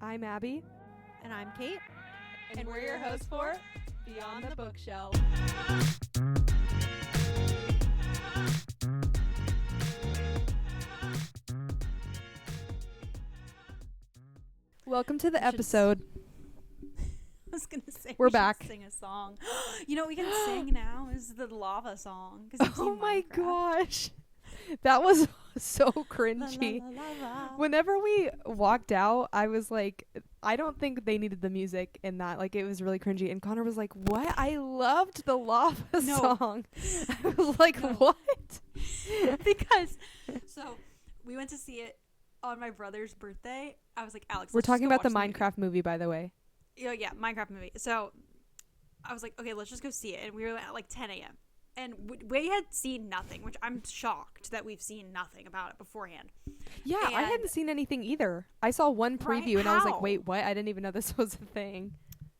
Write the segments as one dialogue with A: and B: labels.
A: I'm Abby.
B: And I'm Kate.
A: And we're your hosts for Beyond the Bookshelf. Welcome to the episode.
B: I was going to say
A: we're
B: we
A: back.
B: Should sing a song. You know what we can sing now is the lava song.
A: Oh my gosh. That was so cringy.
B: La, la, la, la.
A: Whenever we walked out, I was like, I don't think they needed the music in that. Like, it was really cringy. And Connor was like, what? I loved the lava song. I was like, what?
B: Because, so, we went to see it on my brother's birthday. I was like, Alex,
A: We're
B: let's just
A: talking
B: go
A: about the
B: watch
A: Minecraft movie, by the way.
B: Yeah, Minecraft movie. So, I was like, okay, let's just go see it. And we were at like 10 a.m. And we had seen nothing, which I'm shocked that we've seen nothing about it beforehand.
A: Yeah, I hadn't seen anything either. I saw one preview and I was like, wait, what? I didn't even know this was a thing.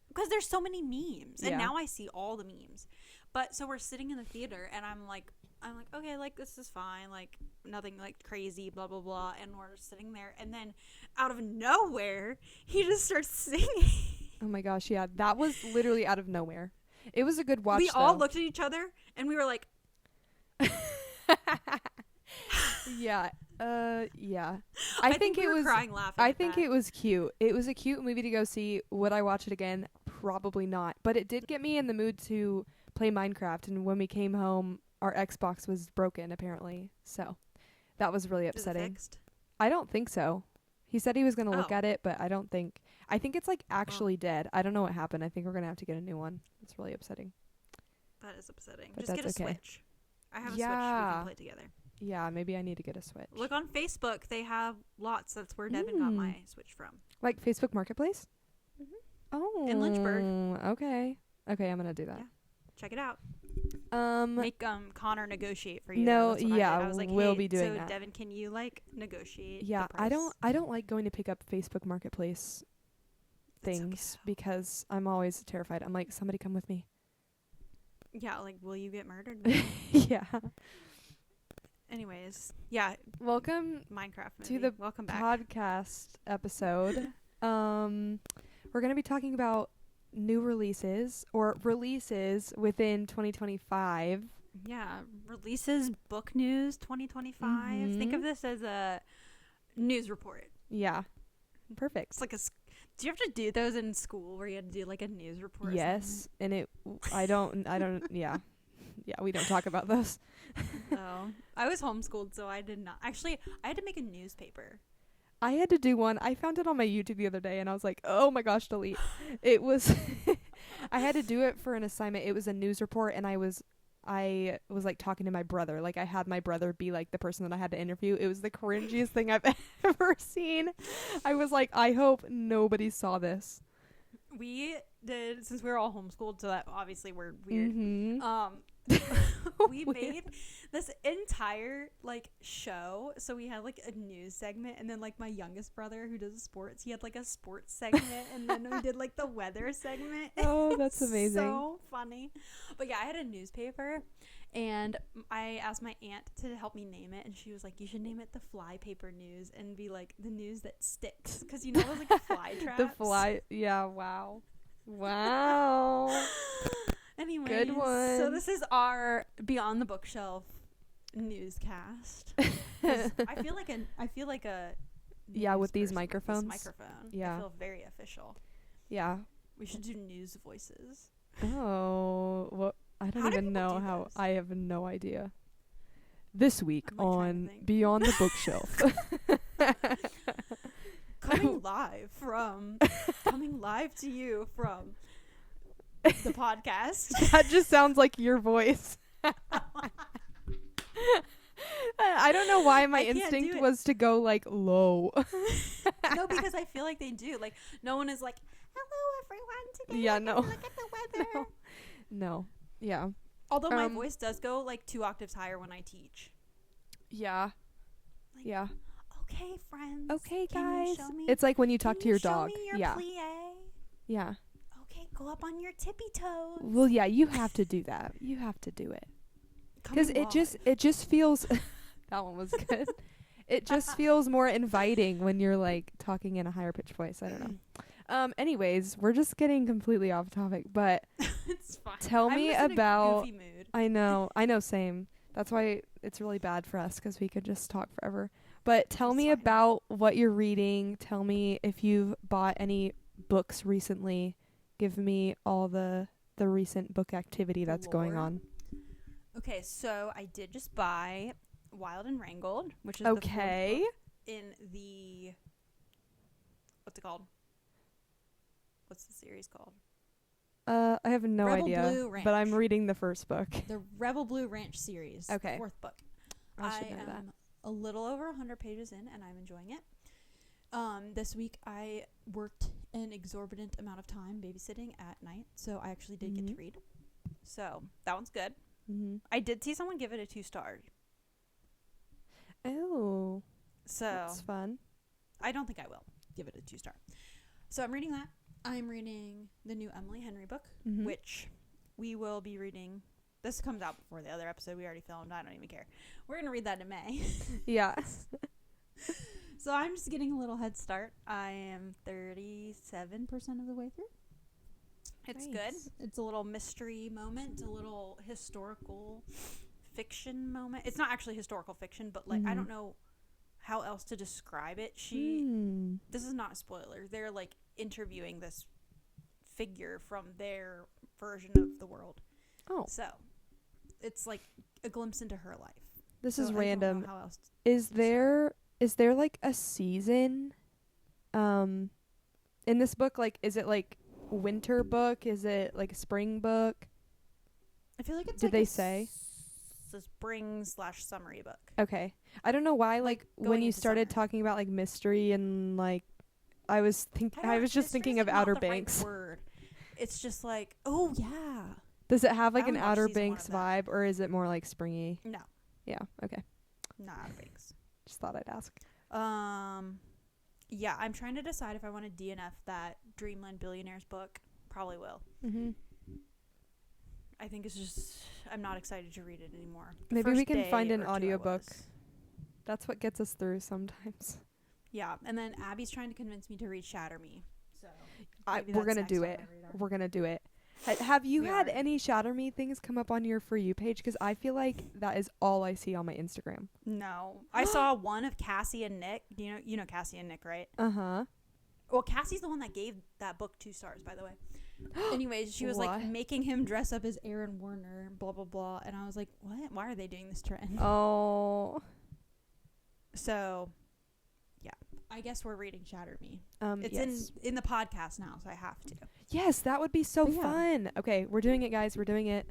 B: Because there's so many memes.
A: Yeah.
B: And now I see all the memes. But so we're sitting in the theater and I'm like, okay, like this is fine. Like nothing like crazy, blah, blah, blah. And we're sitting there. And then out of nowhere, he just starts singing.
A: Oh my gosh, yeah. That was literally out of nowhere. It was a good watch,
B: We all looked at each other and we were like,
A: yeah.
B: I
A: think
B: we
A: it
B: were
A: was
B: crying laughing.
A: I think it was cute. It was a cute movie to go see. Would I watch it again? Probably not. But it did get me in the mood to play Minecraft, and when we came home, our Xbox was broken apparently. So that was really upsetting.
B: Is it fixed?
A: I don't think so. He said he was going to look
B: Oh.
A: at it, but I think it's like actually dead. I don't know what happened. I think we're going to have to get a new one. It's really upsetting.
B: That is upsetting.
A: But
B: Just get a
A: that's okay.
B: Switch. I have a Switch. We can play together.
A: Yeah, maybe I need to get a Switch.
B: Look on Facebook. They have lots. That's where Devin got my Switch from.
A: Like Facebook Marketplace?
B: Mhm.
A: Oh.
B: In Lynchburg.
A: Okay. Okay, I'm going to do that.
B: Yeah. Check it out.
A: Make
B: Connor negotiate for you.
A: No,
B: That's what I
A: yeah,
B: did. I was like,
A: we'll
B: hey,
A: be doing
B: so
A: that.
B: Devin, can you like negotiate?
A: Yeah,
B: the
A: I
B: price?
A: don't like going to pick up Facebook Marketplace
B: It's
A: things
B: okay,
A: because I'm always terrified. I'm like, somebody come with me.
B: Yeah, like, will you get murdered?
A: Yeah.
B: Anyways, yeah,
A: Welcome
B: Minecraft movie.
A: to the
B: Welcome back.
A: podcast episode. We're going to be talking about new releases or releases within 2025.
B: Yeah, releases, book news 2025. Think of this as a news report.
A: Yeah. Perfect.
B: It's like do you have to do those in school where you had to do like a news report?
A: Yes, and I don't yeah. Yeah, we don't talk about those.
B: No. I was homeschooled, so I did not. Actually, I had to make a newspaper.
A: I had to do one. I found it on my YouTube the other day and I was like, oh my gosh, delete. It was, I had to do it for an assignment. It was a news report and I was like talking to my brother. Like I had my brother be like the person that I had to interview. It was the cringiest thing I've ever seen. I was like, I hope nobody saw this.
B: We did, since we were all homeschooled, so that obviously we're weird.
A: Mm-hmm.
B: We made this entire like show. So we had like a news segment, and then like my youngest brother who does sports, he had like a sports segment, and then we did like the weather segment.
A: Oh, that's amazing.
B: So funny. But yeah, I had a newspaper, and I asked my aunt to help me name it, and she was like, you should name it the Fly Paper News and be like the news that sticks, because you know it was like fly traps.
A: The fly, yeah, wow.
B: Anyways,
A: good one.
B: so this is our Beyond the Bookshelf newscast. I feel like a
A: Yeah, with these
B: news person
A: microphones.
B: This microphone.
A: Yeah.
B: I feel very official.
A: Yeah.
B: We should do news voices.
A: Oh, well, I don't
B: How do
A: even
B: people
A: know
B: do
A: how.
B: this?
A: I have no idea. This week
B: I'm, like, trying to
A: on
B: think.
A: Beyond the Bookshelf.
B: coming live to you from the podcast.
A: That just sounds like your voice. I don't know why my
B: I can't
A: instinct
B: do it.
A: was to go like low.
B: No, because I feel like they do. Like, no one is like, hello everyone, today
A: Yeah,
B: we're
A: no.
B: gonna look at the weather.
A: No. Yeah.
B: Although my voice does go like 2 octaves higher when I teach.
A: Yeah.
B: Like,
A: Yeah.
B: Okay, friends.
A: Okay,
B: can you
A: guys.
B: show me-
A: It's like when you talk
B: can
A: to your
B: you show
A: dog.
B: me your
A: Yeah.
B: plie?
A: Yeah.
B: Okay, go up on your tippy toes.
A: Well, yeah, you have to do that. You have to do it. Because
B: Coming
A: it just feels that one was good. It just feels more inviting when you're like talking in a higher pitched voice. I don't know. Anyways, we're just getting completely off topic, but
B: It's fine.
A: tell me about.
B: goofy mood.
A: I know, same. That's why it's really bad for us because we could just talk forever. But tell
B: It's
A: me
B: fine.
A: about what you're reading. Tell me if you've bought any books recently. Give me all the recent book activity that's going
B: Lore.
A: on.
B: Okay, so I did just buy Wild and Wrangled, which is
A: Okay.
B: the fourth book in the what's it called? What's the series called?
A: I have no
B: Rebel
A: idea,
B: Blue
A: but I'm
B: Ranch.
A: reading the first book.
B: The Rebel Blue Ranch series.
A: Okay.
B: Fourth book.
A: I should know that.
B: am a little over 100 pages in, and I'm enjoying it. This week I worked an exorbitant amount of time babysitting at night, so I actually did get to read. So that one's good.
A: Mm-hmm.
B: I did see someone give it a 2-star.
A: Oh,
B: So
A: that's fun.
B: I don't think I will give it a 2-star. So I'm reading that. I'm reading the new Emily Henry book,
A: Mm-hmm.
B: which we will be reading. This comes out before the other episode we already filmed. I don't even care. We're going to read that in May.
A: Yeah.
B: So I'm just getting a little head start. I am 37% of the way through. It's
A: Nice.
B: good. It's a little mystery moment, a little historical fiction moment. It's not actually historical fiction, but like I don't know how else to describe it. This is not a spoiler. They're like interviewing this figure from their version of the world.
A: Oh,
B: So it's like a glimpse into her life.
A: this
B: So
A: is
B: I don't
A: random.
B: know how else
A: Is there like a season in this book? Like, is it like winter book? Is it like a spring book?
B: I feel like it's
A: Did
B: like
A: they
B: a
A: say?
B: spring/summery book.
A: Okay. I don't know why, like when
B: going
A: you
B: into
A: started
B: summer.
A: talking about like mystery and like I was just thinking of
B: Mystery's not
A: Outer
B: the right
A: Banks.
B: word. It's just like, oh yeah.
A: Does it have like
B: I
A: an
B: only watched
A: Outer
B: season one
A: Banks
B: of that.
A: vibe or is it more like springy?
B: No,
A: Yeah, okay.
B: not Outer Banks.
A: Just thought I'd ask.
B: Yeah, I'm trying to decide if I want to DNF that Dreamland Billionaires book. Probably will.
A: Mm-hmm.
B: I think it's just I'm not excited to read it anymore.
A: Maybe we
B: First
A: can
B: day
A: find an
B: or two I
A: audiobook.
B: was.
A: That's what gets us through sometimes.
B: Yeah, and then Abby's trying to convince me to read Shatter Me. So maybe
A: We're
B: that's
A: gonna
B: next
A: do
B: on
A: it.
B: my radar.
A: We're gonna do it. Have you
B: We
A: had
B: are.
A: any Shatter Me things come up on your For You page? Because I feel like that is all I see on my Instagram.
B: No, I saw one of Cassie and Nick. You know Cassie and Nick, right?
A: Uh-huh.
B: Well, Cassie's the one that gave that book 2 stars, by the way. Anyways, she was
A: What?
B: like making him dress up as Aaron Warner, blah blah blah, and I was like, what? Why are they doing this trend?
A: Oh.
B: So, yeah, I guess we're reading Shatter Me. It's
A: Yes.
B: in the podcast now, so I have to.
A: Yes, that would be so
B: But yeah.
A: fun. Okay, we're doing it, guys. We're doing it.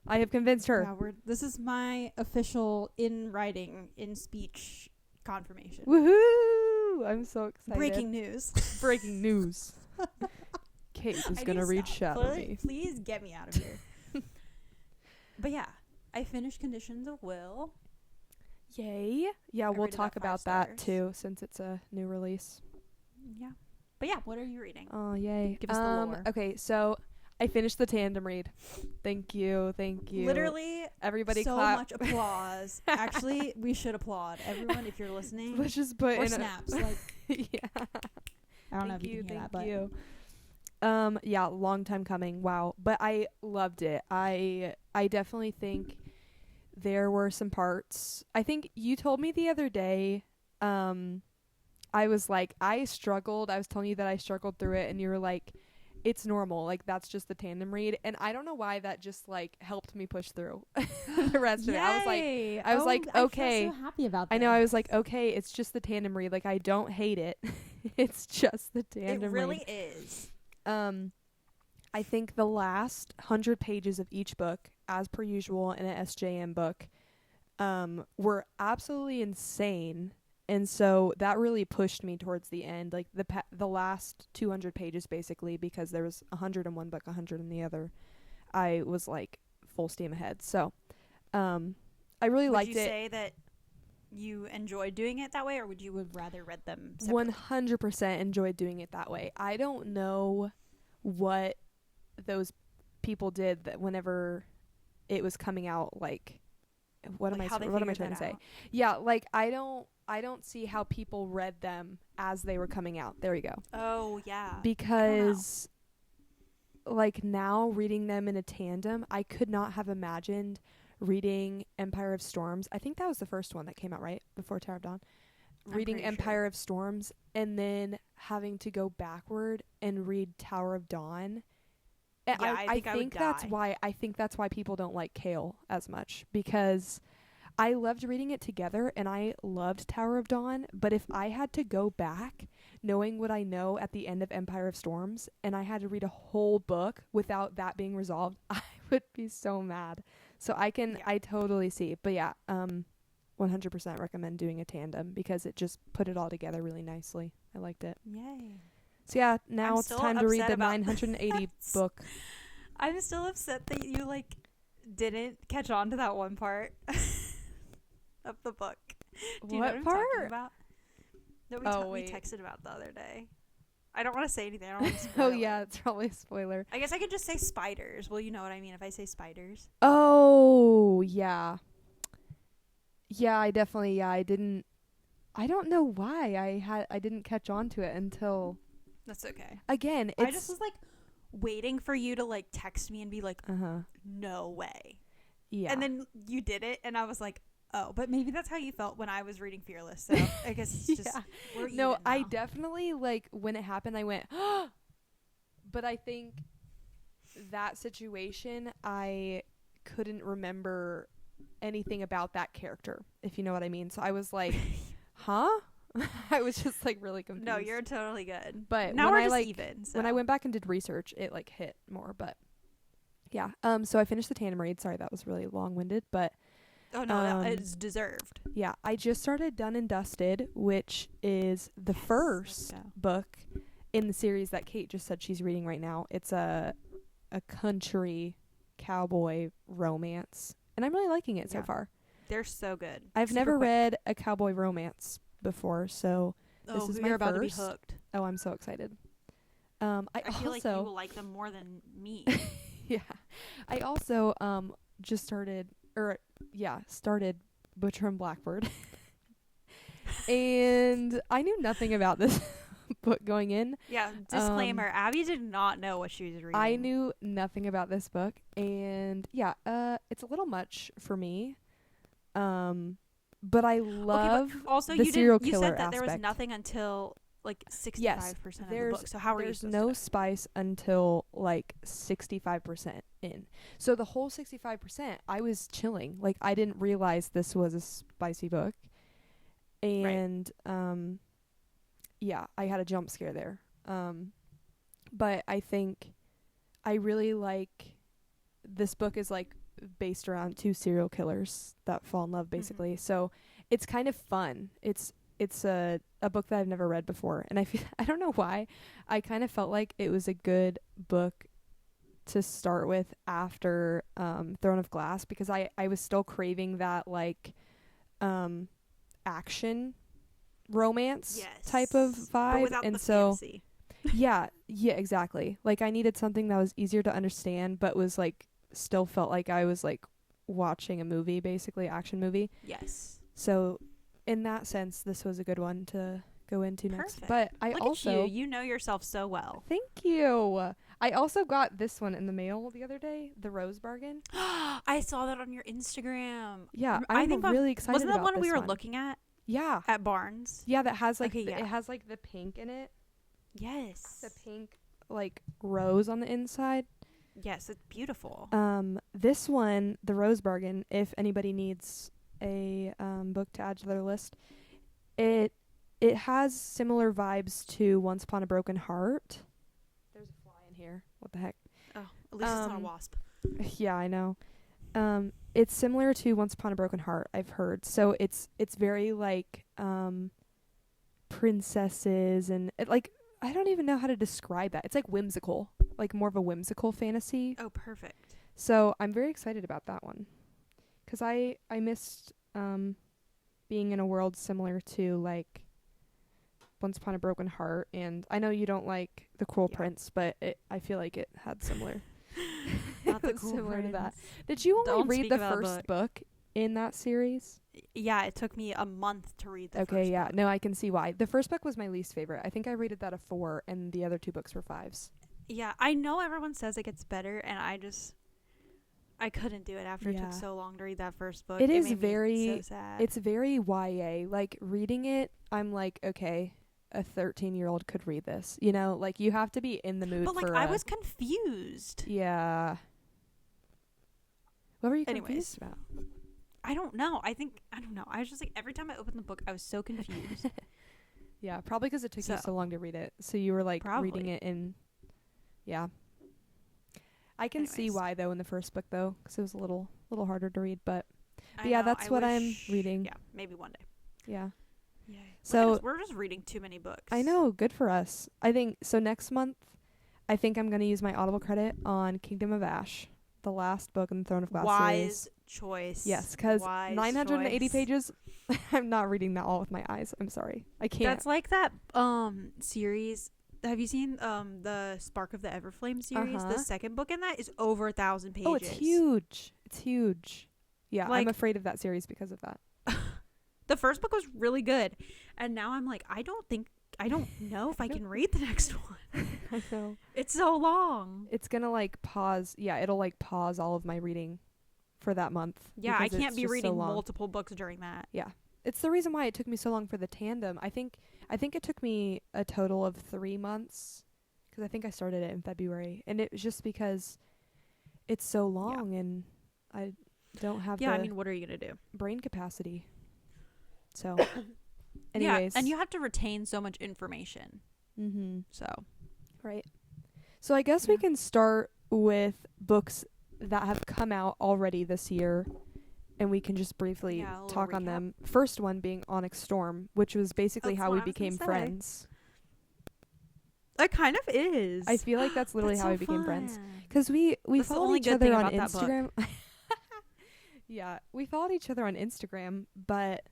A: I have convinced her.
B: Yeah, this is my official in writing, in speech confirmation.
A: Woohoo! I'm so excited.
B: Breaking news.
A: Breaking news. Kate is
B: I
A: going to
B: need
A: read
B: stop.
A: Shatter Me.
B: Please get me out of here. But yeah, I finished Conditions of Will.
A: Yay. Yeah, we'll
B: rated
A: talk
B: that 5
A: about that
B: stars.
A: too since it's a new release.
B: Yeah. But yeah, what are you reading?
A: Oh, yay.
B: Give us the lore.
A: Okay, so I finished the tandem read. Thank you.
B: Literally,
A: Everybody
B: so
A: clap.
B: much applause. Actually, we should applaud everyone if you're listening.
A: Let's just put
B: Or
A: in
B: snaps. Like,
A: yeah.
B: I don't know if
A: Thank
B: you
A: you.
B: can hear
A: Thank
B: that,
A: you. Yeah, long time coming. Wow. But I loved it. I definitely think there were some parts. I think you told me the other day, I was like, I struggled. I was telling you that I struggled through it, and you were like, it's normal. Like, that's just the tandem read. And I don't know why that just, like, helped me push through the rest of it. I was like, okay.
B: I feel so happy about that.
A: I know. I was like, okay, it's just the tandem read. Like, I don't hate it. It's just the tandem
B: It really
A: read.
B: is.
A: I think the last 100 pages of each book, as per usual in an SJM book, were absolutely insane. And so that really pushed me towards the end, like the last 200 pages basically, because there was 100 in one book, 100 in the other. I was like full steam ahead. So, I really liked it.
B: Would you say that you enjoyed doing it that way, or would you have rather read them separately?
A: 100% enjoyed doing it that way. I don't know what those people did that whenever it was coming out, like what am I trying to say?
B: out.
A: Yeah, like I I don't see how people read them as they were coming out. There we go.
B: Oh, yeah.
A: Because like now reading them in a tandem, I could not have imagined reading Empire of Storms. I think that was the first one that came out, right? Before Tower of Dawn. Reading Empire of Storms and then having to go backward and read Tower of Dawn.
B: Yeah, I think
A: that's why people don't like Kale as much, because I loved reading it together and I loved Tower of Dawn, but if I had to go back knowing what I know at the end of Empire of Storms and I had to read a whole book without that being resolved, I would be so mad. So I totally see. But yeah, 100% recommend doing a tandem because it just put it all together really nicely. I liked it.
B: Yay.
A: So yeah, now it's time to read the 980 book.
B: I'm still upset that you like didn't catch on to that one part of the book. Do you know what I'm talking about? That we texted about the other day. I don't want to say anything. I don't want to spoil
A: Oh yeah, it's probably a spoiler.
B: I guess I could just say spiders. Well, you know what I mean if I say spiders.
A: Oh yeah. Yeah, I didn't. I don't know why I didn't catch on to it until.
B: That's okay.
A: Again,
B: I just was like waiting for you to like text me and be like, no way.
A: Yeah.
B: And then you did it, and I was like, oh, but maybe that's how you felt when I was reading Fearless. So I guess it's just we're even now.
A: I definitely like when it happened. I went, but I think that situation I couldn't remember anything about that character, if you know what I mean. So I was like, huh? I was just like really confused.
B: No, you're totally good.
A: But
B: now we're just
A: even.
B: So.
A: When I went back and did research, it like hit more. But yeah. So I finished the tandem read. Sorry, that was really long-winded, but
B: oh no, it's deserved.
A: Yeah, I just started Done and Dusted, which is the first book in the series that Kate just said she's reading right now. It's a country cowboy romance, and I'm really liking it so far.
B: They're so good.
A: I've never read a cowboy romance before, so this is my
B: you're about
A: first.
B: To be hooked.
A: Oh, I'm so excited.
B: I feel like you will like them more than me.
A: Yeah. I also just started Butcher and Blackbird. And I knew nothing about this book going in.
B: Yeah, disclaimer, Abby did not know what she was reading.
A: I knew nothing about this book, and yeah, it's a little much for me. But I love
B: also
A: the serial killer
B: you said that
A: aspect.
B: there was nothing until like 65% of the book. So how are you
A: There's
B: supposed
A: no
B: to
A: spice until like 65% in. So the whole 65%, I was chilling. Like I didn't realize this was a spicy book. And yeah, I had a jump scare there. But I think I really like this book is like based around two serial killers that fall in love basically. So it's kind of fun. It's a book that I've never read before, and I don't know why I kind of felt like it was a good book to start with after Throne of Glass, because I was still craving that like action romance type of vibe,
B: but without
A: and
B: the
A: so
B: fantasy.
A: yeah exactly, like I needed something that was easier to understand but was like still felt like I was like watching a movie, basically action movie.
B: Yes.
A: So in that sense, this was a good one to go into next.
B: Perfect.
A: But I
B: Look
A: also
B: at you know yourself so well.
A: Thank you. I also got this one in the mail the other day, The Rose Bargain.
B: I saw that on your Instagram.
A: Yeah,
B: I think
A: really excited.
B: Wasn't that
A: about
B: one we
A: this
B: were
A: one.
B: looking at?
A: Yeah.
B: At Barnes.
A: Yeah, that has like
B: it
A: has like the pink in it.
B: Yes.
A: The pink like rose on the inside.
B: Yes, it's beautiful.
A: This one, The Rose Bargain, if anybody needs a book to add to their list, it has similar vibes to Once Upon a Broken Heart. There's a fly in here. What the heck?
B: Oh, at least it's not a wasp.
A: Yeah, I know. It's similar to Once Upon a Broken Heart, I've heard. So it's very like princesses and it, like I don't even know how to describe that. It's like whimsical, like more of a whimsical fantasy.
B: Oh, perfect.
A: So I'm very excited about that one, because I missed being in a world similar to like Once Upon a Broken Heart, and I know you don't like The Cruel Prince, but I feel like it had similar.
B: Not the
A: it was
B: Cruel
A: similar
B: Prince.
A: to that. Did you only
B: Don't
A: read
B: speak
A: the
B: about
A: first book in that series?
B: Yeah, it took me a month to read the
A: Okay,
B: first
A: yeah.
B: book.
A: No, I can see why. The first book was my least favorite. I think I rated that a 4, and the other 2 books were 5s.
B: Yeah, I know everyone says it gets better, and I couldn't do it after it took so long to read that first book.
A: It is
B: made
A: very,
B: me so sad.
A: it's very YA. Like, reading it, I'm like, okay, a 13-year-old could read this. You know, like, you have to be in the mood
B: but like
A: for
B: I was confused.
A: Yeah. What were you
B: Anyways.
A: confused about?
B: I don't know. I don't know. I was just like, every time I opened the book, I was so confused.
A: Yeah, probably because it took you
B: So-
A: so long to read it. So you were like reading
B: Probably.
A: it in. Yeah. I can see
B: Anyways.
A: why though in the first book though, because it was a little harder to read. But
B: I
A: yeah,
B: know,
A: that's
B: I
A: what I'm
B: wish-
A: reading.
B: Yeah, maybe one day.
A: Yeah.
B: Yeah.
A: So
B: we're just reading too many books.
A: I know, good for us. I think so. Next month, I think I'm gonna use my Audible credit on Kingdom of Ash, the last book in the Throne of Glass
B: Wise
A: series.
B: choice.
A: Yes, because
B: Wise
A: 980
B: choice.
A: pages. I'm not reading that all with my eyes. I'm sorry, I can't.
B: That's like that series. Have you seen the Spark of the Everflame series?
A: Uh-huh.
B: The second book in that is over 1,000 pages.
A: Oh, it's huge. It's huge. Yeah,
B: Like-
A: I'm afraid of that series because of that.
B: The first book was really good, and now I'm like, I don't know if I can read the next one.
A: I know.
B: It's so long.
A: It's gonna like pause. Yeah, it'll like pause all of my reading for that month.
B: Yeah, I
A: because
B: can't
A: it's
B: be
A: just so
B: reading
A: long.
B: multiple books during that.
A: It's the reason why it took me so long for the tandem. I think it took me a total of 3 months because I think I started it in February, and it was just because it's so long and I don't have
B: Yeah,
A: the
B: I mean, what are you gonna do?
A: brain capacity. So,
B: Yeah,
A: anyways,
B: and you have to retain so much information.
A: mm-hmm.
B: So
A: Right. So I guess we
B: Yeah.
A: can start with books that have come out already this year, and we can just briefly
B: Yeah, a little
A: talk on
B: recap.
A: them. First one being Onyx Storm, which was basically
B: That's
A: how
B: what
A: we
B: I was gonna
A: became
B: say.
A: friends.
B: it kind of is.
A: I feel like that's literally
B: That's
A: how
B: so
A: we became friends.
B: fun.
A: Because we
B: That's the
A: followed
B: only
A: each
B: good
A: other
B: thing
A: on
B: about that book.
A: Instagram. Yeah, we followed each other on Instagram, but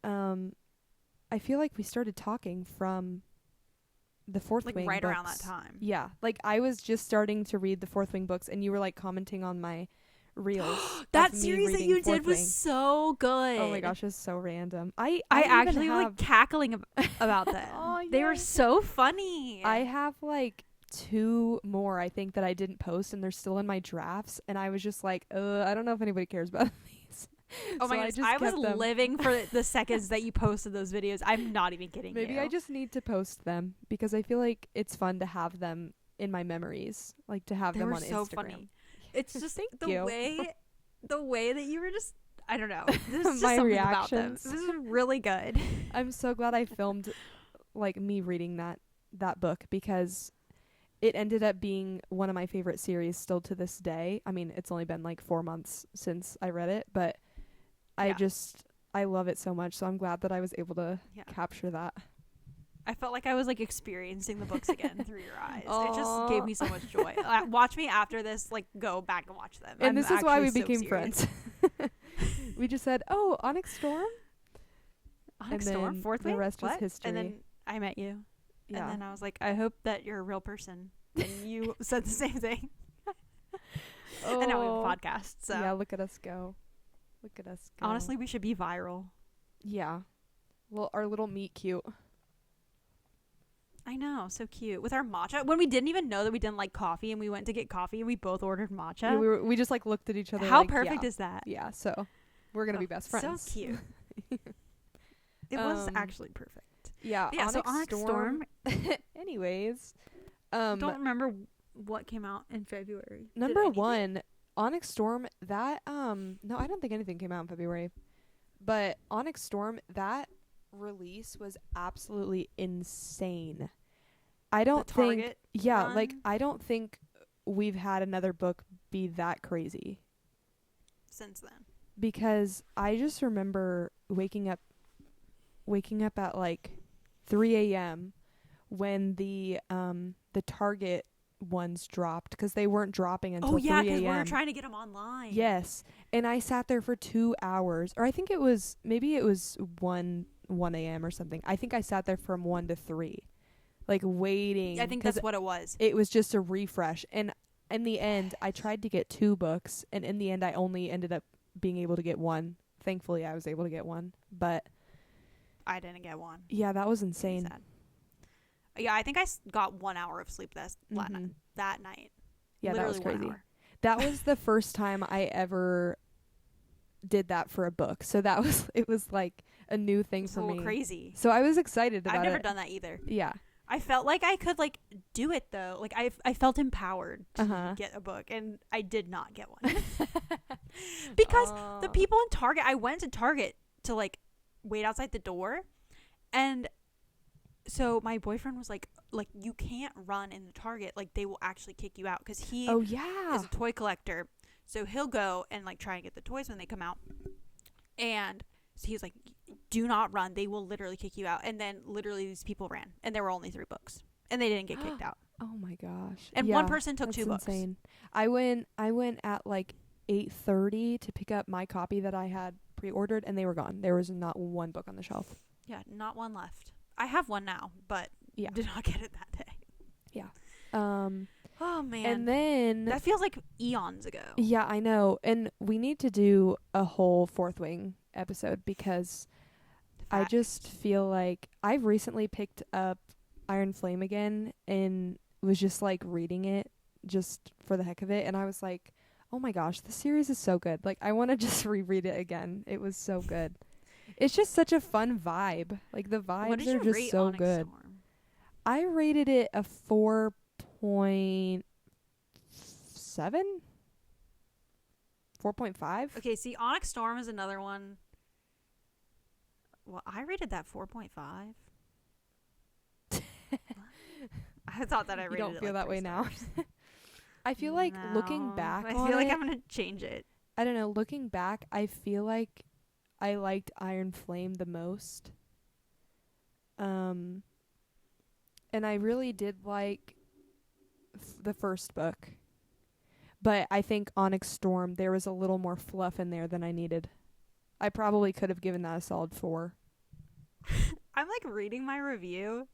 A: I feel like we started talking from the Fourth
B: Like
A: Wing
B: right around
A: books.
B: that time.
A: Yeah, like I was just starting to read the Fourth Wing books, and you were like commenting on my reels.
B: That
A: of me
B: series that
A: reading
B: you
A: Fourth
B: did was
A: Wing.
B: so good.
A: Oh my gosh, it was so random. I
B: I
A: even
B: actually
A: have,
B: like cackling about them.
A: Oh,
B: They were
A: yes.
B: so funny.
A: I have like 2 more I think that I didn't post, and they're still in my drafts. And I was just like, I don't know if anybody cares about these.
B: oh my
A: So
B: goodness,
A: just
B: I was
A: kept them.
B: living for the seconds that you posted those videos. I'm not even kidding
A: Maybe
B: you.
A: I just need to post them because I feel like it's fun to have them in my memories, like to have
B: They
A: them
B: were
A: on
B: so
A: Instagram.
B: funny. It's just
A: Thank
B: the
A: you.
B: way that you were just, I don't know. There's just
A: My
B: something about them.
A: reactions.
B: This is really good.
A: I'm so glad I filmed like me reading that book because it ended up being one of my favorite series still to this day. I mean, it's only been like 4 months since I read it, but
B: Yeah.
A: I love it so much. So I'm glad that I was able to
B: Yeah.
A: capture that.
B: I felt like I was like experiencing the books again through your eyes. It
A: Aw.
B: just gave me so much joy. Watch me after this, like go back and watch them.
A: And
B: I'm
A: this is why
B: actually
A: we
B: so
A: became
B: serious.
A: friends. We just said, "Oh, Onyx Storm."
B: Onyx
A: And
B: Storm,
A: then
B: Fourth
A: the
B: Wing?
A: rest was
B: What?
A: history.
B: And then I met you.
A: Yeah.
B: And then I was like, I hope that you're a real person. And you said the same thing. And now we have a podcast. So
A: Yeah, look at us go. Look at us go.
B: honestly, we should be viral.
A: Yeah. Well, our little meet cute.
B: I know, so cute. With our matcha. When we didn't even know that we didn't like coffee and we went to get coffee and we both ordered matcha.
A: Yeah, we just like looked at each other.
B: How
A: like,
B: perfect
A: yeah.
B: is that?
A: Yeah, so we're gonna be best friends.
B: So cute. It was actually perfect.
A: Yeah,
B: But yeah, so Onyx Storm.
A: Anyways,
B: Don't remember what came out in February. Did
A: number
B: anything?
A: 1, Onyx Storm. That no, I don't think anything came out in February. But Onyx Storm, that release was absolutely insane. I don't
B: The
A: think.
B: Target
A: Yeah, like
B: run?
A: I don't think we've had another book be that crazy.
B: Since then.
A: Because I just remember waking up at like 3 a.m. when the Target ones dropped because they weren't dropping until 3
B: because we were
A: a.m.
B: trying to get them online.
A: Yes, and I sat there for 2 hours, or I think it was 1 a.m. or something. I think I sat there from 1 to 3, like waiting.
B: I think
A: 'cause
B: that's what it was.
A: it was just a refresh. And in the end, I tried to get 2 books, and in the end, I only ended up being able to get one. Thankfully, I was able to get one. But
B: I didn't get one.
A: yeah, that was insane.
B: Sad. Yeah, I think I got 1 hour of sleep that
A: Mhm.
B: night.
A: Yeah,
B: Literally
A: that was
B: 1
A: crazy.
B: hour.
A: That was the first time I ever did that for a book. So it was like a new thing
B: It's
A: for
B: a little
A: me.
B: crazy.
A: So I was excited about it.
B: I've never done that either.
A: Yeah.
B: I felt like I could like do it though. Like I felt empowered to
A: Uh-huh.
B: get a book, and I did not get one because the people in Target. I went to Target to like wait outside the door, and so my boyfriend was like you can't run in the Target. Like they will actually kick you out because he
A: Oh yeah.
B: is a toy collector. So he'll go and like try and get the toys when they come out, and so he's like, do not run. They will literally kick you out. And then literally these people ran, and there were only 3 books, and they didn't get kicked out.
A: Oh my gosh.
B: And
A: yeah,
B: one person took
A: that's
B: 2 books.
A: insane. I went at like 8:30 to pick up my copy that I had pre-ordered, and they were gone. There was not one book on the shelf.
B: Yeah, not one left. I have one now, but
A: Yeah.
B: did not get it that day.
A: Yeah.
B: Oh man.
A: And then
B: that feels like eons ago.
A: yeah, I know. And we need to do a whole Fourth Wing episode because I just feel like I've recently picked up Iron Flame again and was just like reading it just for the heck of it, and I was like, oh my gosh, the series is so good. Like I want to just reread it again. It was so good. It's just such a fun vibe. Like the
B: What
A: vibes
B: did
A: are
B: you
A: just
B: rate
A: so
B: Onyx
A: good.
B: Storm?
A: I rated it a 4.7? 4.5?
B: Okay, see, Onyx Storm is another one. Well, I rated that 4.5. I thought that I rated
A: You don't
B: it
A: feel
B: like
A: that
B: 3
A: way now?
B: stars.
A: I feel like looking
B: No,
A: back
B: I
A: on
B: feel like
A: it,
B: I'm gonna change it.
A: I don't know, looking back, I feel like I liked Iron Flame the most. And I really did like the first book. But I think Onyx Storm, there was a little more fluff in there than I needed. I probably could have given that a solid 4.
B: I'm like reading my review,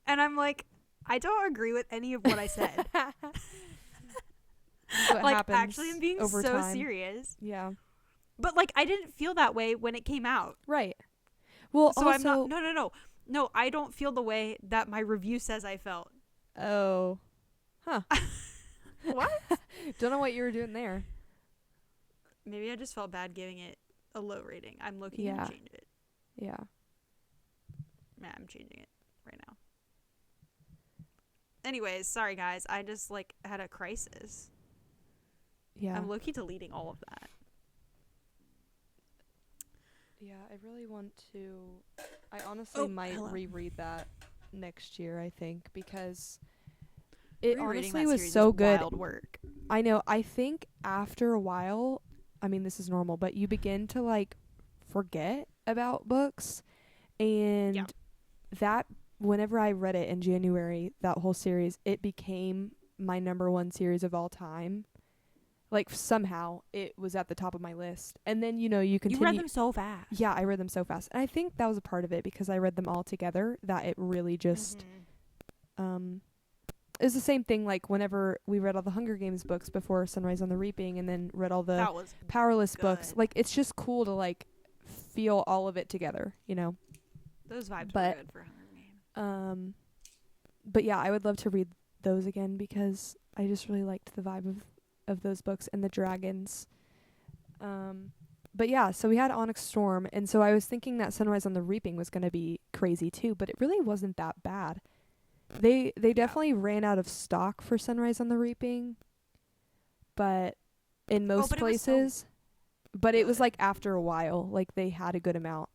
B: and I'm like, I don't agree with any of what I said.
A: What
B: like,
A: happens
B: actually, I'm being
A: over
B: so
A: time.
B: serious.
A: Yeah.
B: But like, I didn't feel that way when it came out.
A: Right. Well,
B: So
A: also,
B: I'm not. No. I don't feel the way that my review says I felt.
A: Oh. Huh.
B: What?
A: Don't know what you were doing there.
B: Maybe I just felt bad giving it a low rating. I'm looking
A: Yeah.
B: to change it.
A: Yeah.
B: Yeah, I'm changing it right now. Anyways, sorry guys. I just like had a crisis.
A: Yeah.
B: I'm low-key deleting all of that.
A: Yeah, I really want to. I honestly might
B: hello.
A: reread that next year, I think, because it
B: Rereading
A: honestly
B: that
A: was
B: series
A: so
B: is
A: good.
B: Wild work.
A: I know. I think after a while, I mean, this is normal, but you begin to like forget about books, and
B: Yeah.
A: that whenever I read it in January, that whole series, it became my number 1 series of all time. Like somehow it was at the top of my list, and then you continue.
B: You read them so fast.
A: Yeah, I read them so fast, and I think that was a part of it because I read them all together. That it really just it was the same thing. Like whenever we read all the Hunger Games books before Sunrise on the Reaping, and then read all the
B: That was
A: Powerless
B: good.
A: books. Like it's just cool to like feel all of it together,
B: Those vibes
A: But,
B: were good for Hunger Games.
A: But yeah, I would love to read those again because I just really liked the vibe of those books and the dragons. But yeah, so we had Onyx Storm, and so I was thinking that Sunrise on the Reaping was going to be crazy too, but it really wasn't that bad. They definitely ran out of stock for Sunrise on the Reaping, but in most
B: but it was so
A: places, but it was
B: good.
A: like after a while, like they had a good amount.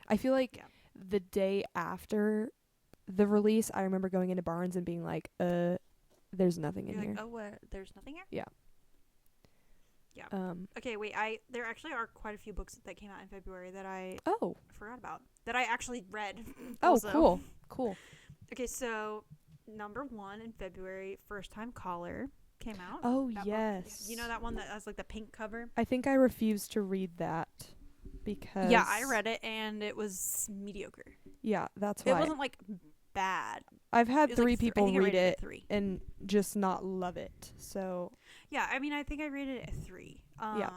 A: I feel like the day after the release, I remember going into Barnes and being like, there's nothing in
B: You're
A: here.
B: like, oh, what? There's nothing here?
A: Yeah.
B: Yeah. Okay, wait. There actually are quite a few books that came out in February that I
A: Oh.
B: forgot about. That I actually read.
A: Oh,
B: also.
A: cool.
B: Okay, so number 1 in February, First Time Caller came out.
A: Oh,
B: That book.
A: yes.
B: You know that one that has like the pink cover?
A: I think I refused to read that because...
B: Yeah, I read it and it was mediocre.
A: Yeah, that's why.
B: It wasn't like bad.
A: I've had
B: It was
A: 3
B: like
A: people
B: I think I
A: read
B: rated
A: it
B: a 3.
A: and just not love it. So,
B: Yeah, I mean, I think I rated it a 3.
A: Yeah.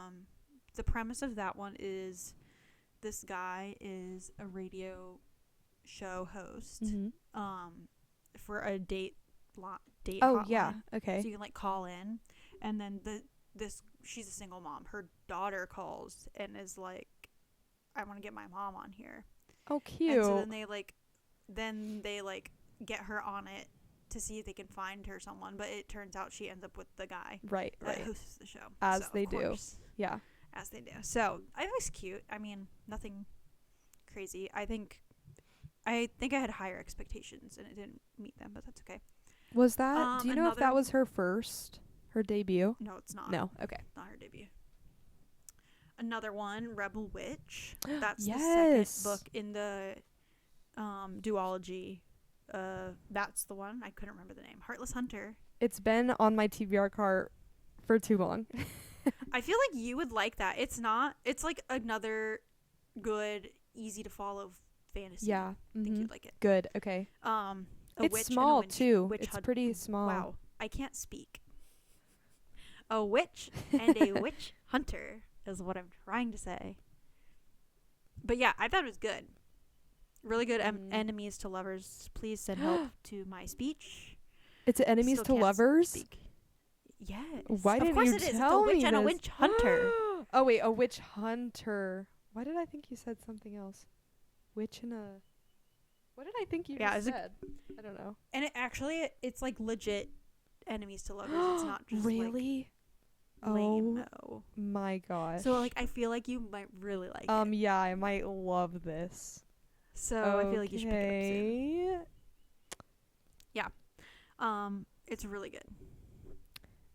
B: the premise of that one is this guy is a radio show host for a date
A: Oh,
B: hotline.
A: yeah. Okay.
B: So you can like call in, and then she's a single mom. Her daughter calls and is like, I want to get my mom on here.
A: Oh, cute.
B: And so then they get her on it to see if they can find her someone, but it turns out she ends up with the guy
A: right.
B: that hosts the show.
A: As
B: so,
A: they do. Yeah.
B: As they do. So I think it's cute. I mean, nothing crazy. I think I had higher expectations and it didn't meet them, but that's okay.
A: Was that? Do you know if that was her debut?
B: No, it's not.
A: No. Okay.
B: Not her debut. Another one, Rebel Witch. That's
A: yes.
B: the second book in the duology. That's the one. I couldn't remember the name. Heartless Hunter.
A: It's been on my TBR cart for too long.
B: I feel like you would like that. It's not. It's like another good, easy to follow fantasy.
A: Yeah.
B: I think you'd like it.
A: Good. Okay. It's small too. It's pretty small.
B: Wow. I can't speak. A witch and a witch hunter is what I'm trying to say. But yeah, I thought it was good. Really good. Enemies to lovers. Please send help to my speech.
A: It's enemies to lovers?
B: Speak. Yes.
A: Why didn't you tell me? Of course it is. It's a
B: witch and a witch hunter.
A: Oh wait, a witch hunter. Why did I think you said something else? Witch and a... What did I think you said? I don't know.
B: And it's like legit enemies to lovers. It's not just
A: really?
B: Like lame-o.
A: My gosh.
B: So like I feel like you might really like it.
A: Yeah, I might love this.
B: So I feel like you should pick it up soon. Yeah. It's really good.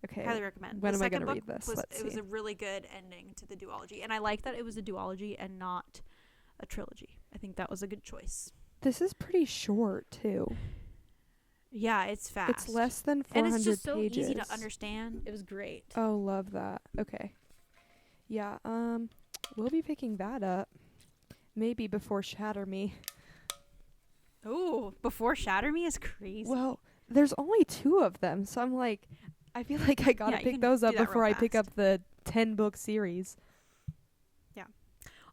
A: Okay.
B: Highly recommend.
A: When am I going to read this?
B: It was a really good ending to the duology. And I like that it was a duology and not a trilogy. I think that was a good choice.
A: This is pretty short, too.
B: Yeah, it's fast.
A: It's less than 400 pages.
B: And it's just so easy to understand. It was great.
A: Oh, love that. Okay. Yeah, we'll be picking that up. Maybe before Shatter Me.
B: Ooh, before Shatter Me is crazy.
A: Well, there's only 2 of them, so I'm like, I feel like I gotta pick those up before I pick up the 10-book series.
B: Yeah.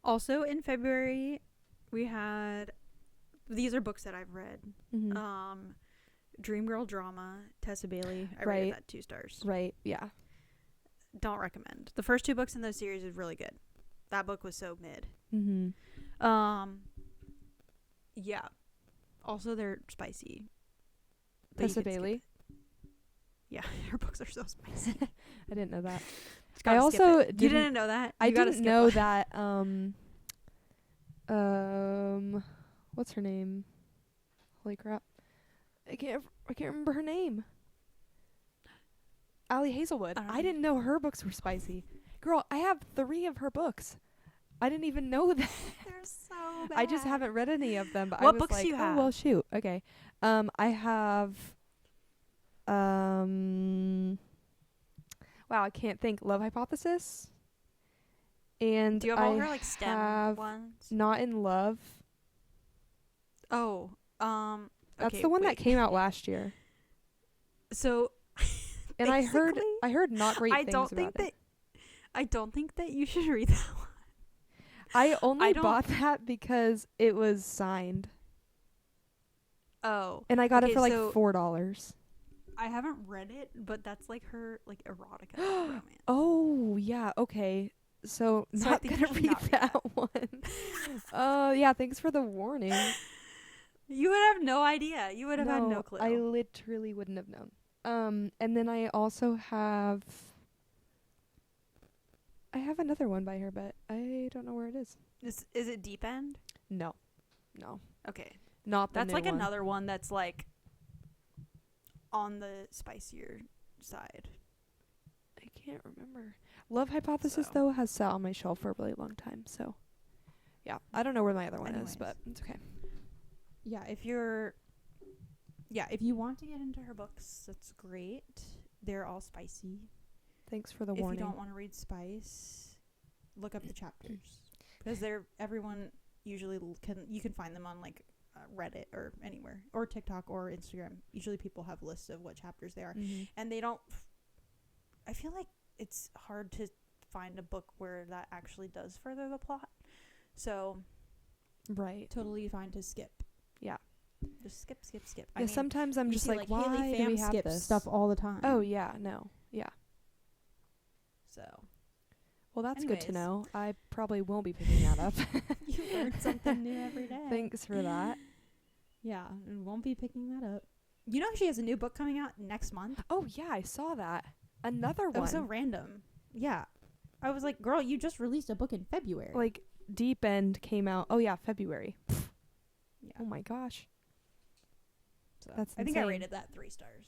B: Also, in February, we had... These are books that I've read.
A: Mm-hmm.
B: Dreamgirl Drama, Tessa Bailey. I rated that 2 stars.
A: Right, yeah.
B: Don't recommend. The first 2 books in those series is really good. That book was so mid.
A: Mm-hmm.
B: Yeah. Also, they're spicy.
A: Tessa Bailey?
B: Yeah, her books are so spicy.
A: I didn't know that.
B: I also you didn't know that?
A: I didn't know that what's her name? Holy crap. I can't remember her name. Allie Hazelwood. I didn't know her books were spicy. Girl, I have 3 of her books. I didn't even know that.
B: They're so bad.
A: I just haven't read any of them, but
B: what
A: I was
B: books
A: like,
B: do you have?
A: Oh, well, shoot. Okay. I have wow, I can't think. Love Hypothesis. And
B: do you have all her like STEM ones?
A: Not in Love.
B: Oh,
A: that's the one that came out last year.
B: So,
A: and I heard not great things about it.
B: I don't think that you should read that one.
A: I only bought that because it was signed.
B: Oh.
A: And I got it for like $4.
B: I haven't read it, but that's like her like erotica romance.
A: Oh, yeah, okay. So not gonna read that one. Yeah, thanks for the warning.
B: You would have no idea. You would have had no clue.
A: I literally wouldn't have known. And then I also have another one by her, but I don't know where it is.
B: Is it Deep End?
A: No.
B: Okay.
A: Not the
B: That's
A: new
B: like
A: one.
B: another one that's like on the spicier side.
A: I can't remember. Love Hypothesis though has sat on my shelf for a really long time, so yeah. I don't know where my other one is, but it's okay.
B: Yeah, if you want to get into her books, that's great. They're all spicy.
A: Thanks for the warning.
B: If you don't want to read spice, look up the chapters because everyone usually you can find them on like Reddit or anywhere or TikTok or Instagram. Usually people have lists of what chapters they are, and they don't. I feel like it's hard to find a book where that actually does further the plot. So
A: Right.
C: Totally fine to skip.
A: Yeah.
B: just skip.
A: Yeah,
B: I mean,
A: sometimes I'm
C: You
A: just
C: see,
A: like,
C: Haley
A: why do
C: Pham
A: we have
C: skips
A: this
C: stuff all the time.
A: Oh yeah, no. Yeah.
C: So
A: Well, that's good to
B: Anyways.
A: know. I probably won't be picking that up.
C: you learn something new every day.
A: Thanks for that.
C: Yeah, and won't be picking that up. You know she has a new book coming out next month?
A: Oh yeah, I saw that. Another
C: That
A: one.
C: was so random. Yeah. I was like, girl, you just released a book in February.
A: Like Deep End came out. Oh yeah, February.
C: yeah.
A: Oh my gosh,
C: So
A: that's
B: I think I
A: insane.
B: rated that 3 stars.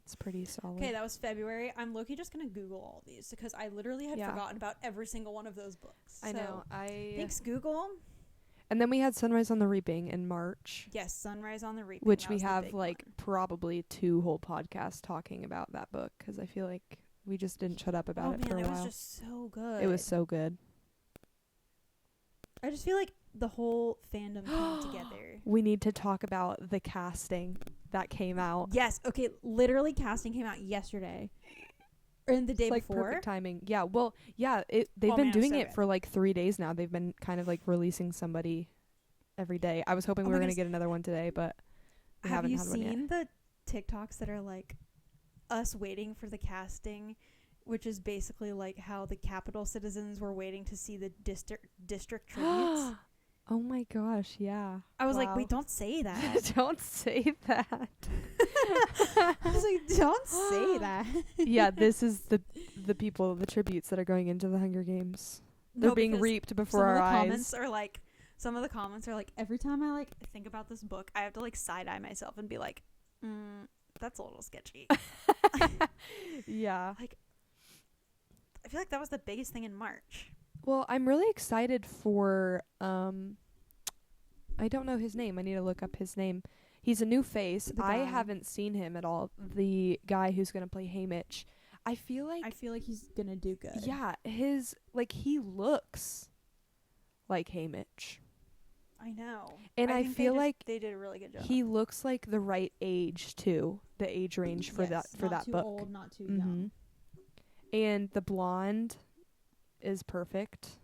A: It's pretty solid.
B: Okay, that was February. I'm low-key just gonna Google all these because I literally had
A: Yeah.
B: forgotten about every single one of those books.
A: I know.
B: Thanks, Google.
A: And then we had Sunrise on the Reaping in March,
B: Yes, Sunrise on the Reaping.
A: which
B: that
A: we
B: was the
A: have
B: big
A: like
B: one.
A: probably 2 whole podcasts talking about that book because I feel like we just didn't shut up about
B: Oh
A: it
B: man,
A: for a
B: it
A: while.
B: was just so good.
A: It was so good.
C: I just feel like the whole fandom came together.
A: We need to talk about the casting that came out.
C: Yes, okay, literally casting came out yesterday. Or the day
A: It's like
C: before.
A: perfect timing. Yeah, well, yeah, they've
B: Oh,
A: been
B: man, it was
A: doing
B: so
A: it
B: good.
A: for like 3 days now. They've been kind of like releasing somebody every day. I was hoping
B: Oh
A: we
B: my
A: were going to
B: goodness.
A: get another one today, but we
B: Have
A: haven't
B: you
A: had one yet.
B: seen the TikToks that are like us waiting for the casting, which is basically like how the Capitol citizens were waiting to see the district tributes?
A: Oh my gosh, yeah.
B: I was like,
A: Wow.
B: wait, don't say that.
A: Don't say that.
C: I was like, don't say that.
A: Yeah, this is the people, the tributes that are going into the Hunger Games. They're being
B: because
A: reaped before
B: some of
A: our
B: the
A: eyes.
B: comments are like, some of the comments are like, every time I like think about this book, I have to like side eye myself and be like, that's a little sketchy.
A: Yeah.
B: I feel like that was the biggest thing in March.
A: Well, I'm really excited for I don't know his name. I need to look up his name. He's a new face.
C: The
A: I
C: guy.
A: haven't seen him at all. The guy who's going to play Haymitch. I feel like
C: I feel like he's gonna do good.
A: yeah, he looks like Haymitch.
B: I know.
A: And I
B: think
A: feel like
B: they did a really good job.
A: he looks like the right age too. The age range for
C: Yes,
A: that
C: not too
A: book.
C: old, not too
A: Mhm.
C: young.
A: And the blonde is perfect.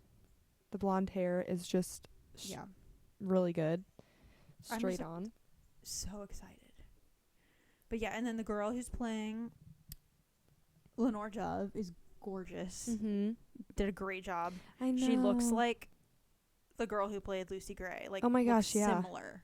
A: The blonde hair is just
C: Yeah.
A: really good.
B: I'm
A: Straight
B: just-
A: on.
B: so excited. But yeah, and then the girl who's playing Lenore Dove is gorgeous.
A: Mhm.
B: Did a great job.
A: I know.
B: She looks like the girl who played Lucy Gray. Like,
A: Oh my
B: looks
A: gosh, yeah.
B: Similar.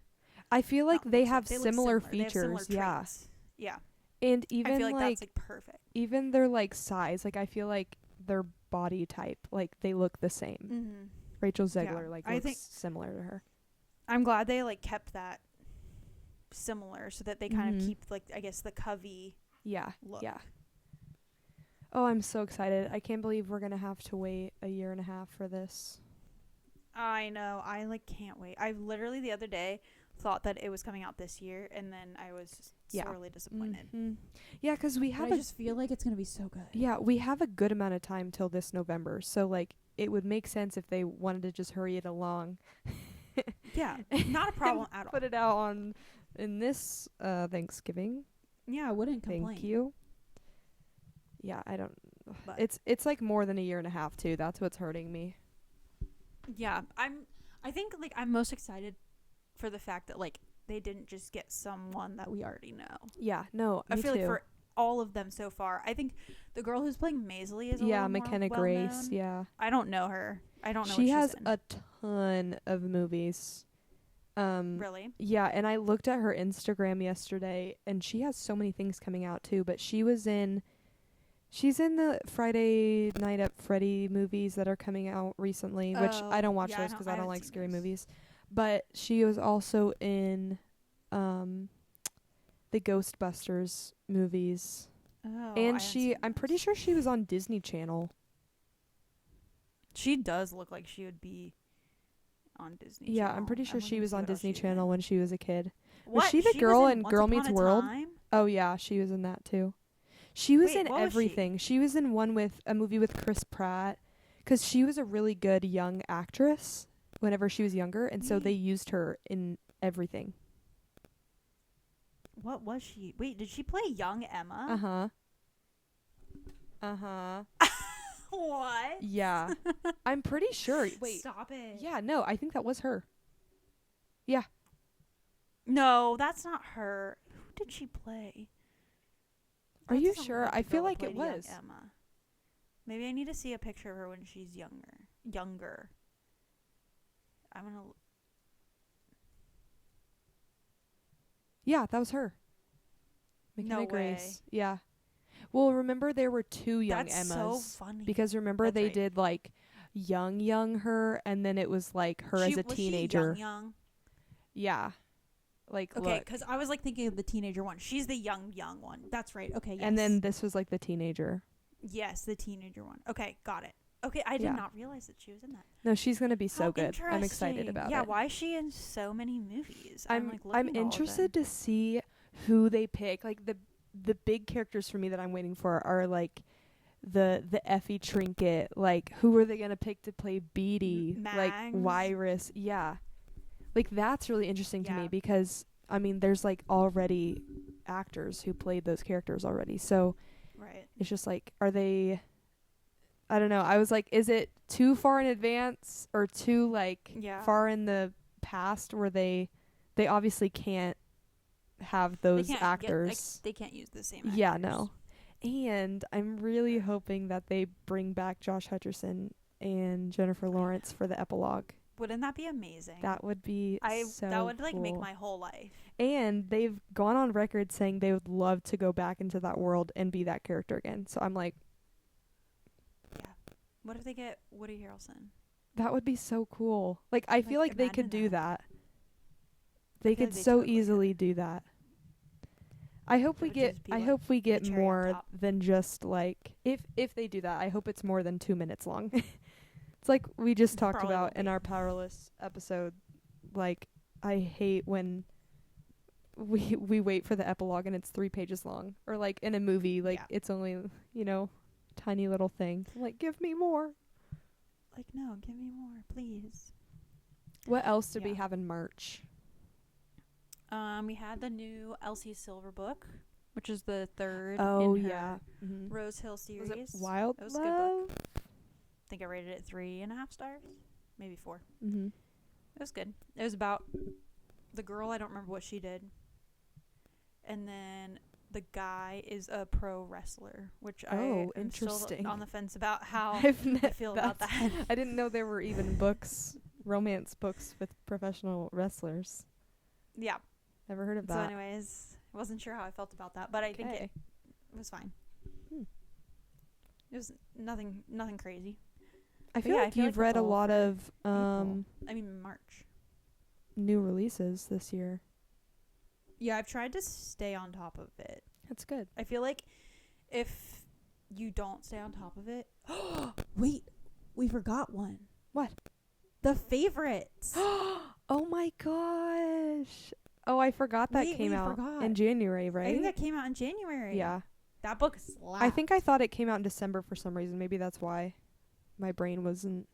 A: I feel like
B: Not
A: they
B: looks
A: have
B: they look
A: similar
B: They have similar
A: features. Yeah.
B: traits. Yeah.
A: And even
B: I feel like,
A: like
B: that's like perfect.
A: even their like size, like I feel like their body type, like they look the same.
B: Mm-hmm.
A: Rachel Zegler like
B: I
A: looks
B: think-
A: similar to her.
B: I'm glad they like kept that similar so that they kind
A: Mhm.
B: of keep like I guess the Covey
A: Yeah.
B: look.
A: Yeah. Oh, I'm so excited. I can't believe we're going to have to wait a year and a half for this.
B: I know. I like can't wait. I literally the other day thought that it was coming out this year, and then I was
A: Yeah.
B: sorely disappointed.
A: Mhm. Yeah, cuz we
C: But
A: have
C: I just feel like it's gonna be so good.
A: we have a good amount of time till this November. So like it would make sense if they wanted to just hurry it along.
B: Yeah, not a problem at all.
A: Put it out on in this Thanksgiving.
C: Yeah, I wouldn't complain.
A: Thank you. Yeah, I don't
B: But
A: it's like more than a year and a half too. That's what's hurting me.
B: yeah, I think like I'm most excited for the fact that like they didn't just get someone that we already know.
A: Yeah, no,
B: I
A: me
B: feel
A: too.
B: like for all of them so far, I think the girl who's playing Maisley is a
A: yeah,
B: little more
A: McKenna
B: well
A: Grace,
B: known.
A: yeah.
B: I don't know her. I don't know.
A: She
B: what
A: has
B: she's in.
A: a ton of movies.
B: Really.
A: Yeah, and I looked at her Instagram yesterday and she has so many things coming out too, but she's in the Friday Night at Freddy movies that are coming out recently, which I don't watch
B: yeah,
A: those because I don't
B: haven't
A: like
B: seen
A: scary
B: those.
A: movies. But she was also in the Ghostbusters movies.
B: Oh, I
A: And
B: haven't seen
A: I'm pretty
B: those.
A: sure she was on Disney Channel.
B: She does look like she would be on Disney
A: Yeah,
B: Channel.
A: I'm pretty sure
B: I'm
A: she
B: looking to
A: was
B: see
A: on
B: what else
A: Disney
B: she's in.
A: Channel when she was a kid.
B: What?
A: she the
B: She
A: girl
B: was
A: in
B: Once
A: Girl
B: Upon
A: Meets
B: a
A: World?
B: Time?
A: Oh yeah, she was in that too. She was
B: Wait,
A: in
B: what was she?
A: everything. She was in one with a movie with Chris Pratt cuz she was a really good young actress whenever she was younger, and so they used her in everything.
B: What was she? Wait, did she play young Emma?
A: Uh-huh. Uh-huh.
B: What?
A: Yeah. I'm pretty sure. Wait.
C: Stop it.
A: Yeah, no, I think that was her.
B: No, that's not her. Who did she play?
A: Are
B: That
A: you
B: doesn't look
A: sure?
B: the
A: I feel
B: girl that
A: like it
B: played young
A: was.
B: Emma. Maybe I need to see a picture of her when she's younger. I'm gonna.
A: Yeah, that was her. McKenna
B: No
A: Grace. Yeah. Well, remember there were two young
B: That's
A: Emmas.
B: so funny.
A: Because remember
B: That's
A: they
B: right.
A: did like young her, and then it was like her as a
B: Was
A: teenager.
B: She young.
A: Yeah. Like,
B: Okay,
A: look.
B: because I was like thinking of the teenager one. She's the young one.
C: That's right. Okay. Yes.
A: And then this was like the teenager.
B: Yes, the teenager one. Okay, got it. Okay, I did
A: Yeah.
B: not realize that she was in that.
A: No, she's gonna be so
B: How
A: good. I'm excited
B: interesting.
A: about
B: Yeah,
A: it.
B: why is she in so many movies?
A: I'm
B: like looking at all of
A: interested
B: them.
A: to see who they pick. Like the big characters for me that I'm waiting for are like the Effie Trinket. Like, who are they gonna pick to play Beatty? Like
B: Mags.
A: Wyrus. Yeah. Like, that's really interesting to me
B: Yeah.
A: because I mean there's like already actors who played those characters already. So
B: Right.
A: it's just like, are they, I don't know. I was like, is it too far in advance or too like
B: Yeah.
A: far in the past where they obviously can't have those
B: they can't
A: actors.
B: they can't use the same actors.
A: Yeah, no. And I'm really hoping that they bring back Josh Hutcherson and Jennifer Lawrence for the epilogue.
B: Wouldn't that be amazing?
A: That would be so
B: that would like make
A: cool.
B: my whole life.
A: And they've gone on record saying they would love to go back into that world and be that character again. So I'm like,
B: Yeah. What if they get Woody Harrelson?
A: that would be so cool. Like, I feel like they could
B: imagine
A: do
B: that.
A: that. They
B: feel
A: could
B: like they
A: so
B: totally could.
A: easily do that. I hope
B: It
A: we
B: would
A: get
B: just be,
A: I
B: like,
A: hope we get
B: cherry on
A: more
B: top.
A: than just like, if they do that, I hope it's more than 2 minutes long. It's like we just talked
B: Probably
A: about
B: won't
A: in
B: be.
A: our Powerless episode. Like, I hate when we wait for the epilogue and it's 3 pages long, or like in a movie, like
B: Yeah.
A: it's only, tiny little thing. I'm like, give me more.
B: Like, no, give me more, please.
A: What else did we
B: Yeah.
A: have in March?
B: We had the new Elsie Silver book, which is the third
A: Oh
B: in her
A: yeah. Mm-hmm.
B: Rose Hill series.
A: Was it Wild
B: It was a good
A: Love?
B: book. I think I rated it 3.5 stars, maybe 4.
A: Mm-hmm.
B: It was good. It was about the girl. I don't remember what she did. And then the guy is a pro wrestler, which I am
A: interesting.
B: still on the fence about how
A: I've
B: I feel about that.
A: I didn't know there were even books, romance books with professional wrestlers.
B: Yeah.
A: Never heard of
B: So,
A: that.
B: anyways, I wasn't sure how I felt about that, but I think it was fine.
A: Hmm.
B: It was nothing crazy.
A: I
B: But
A: feel
B: yeah,
A: like
B: I feel
A: you've
B: like
A: read
B: that's
A: a
B: all
A: lot
B: for
A: of
B: I mean, March.
A: new releases this year.
B: Yeah, I've tried to stay on top of it.
A: That's good.
B: I feel like if you don't stay on top of it,
C: Wait, we forgot one.
A: What?
C: The Favorites.
A: Oh my gosh. Oh, I forgot that
C: Wait,
A: came
C: we
A: out
C: forgot.
A: in January,
C: I
A: right?
C: think that came out in January.
A: Yeah.
C: That book slaps.
A: I think I thought it came out in December for some reason. Maybe that's why my brain wasn't.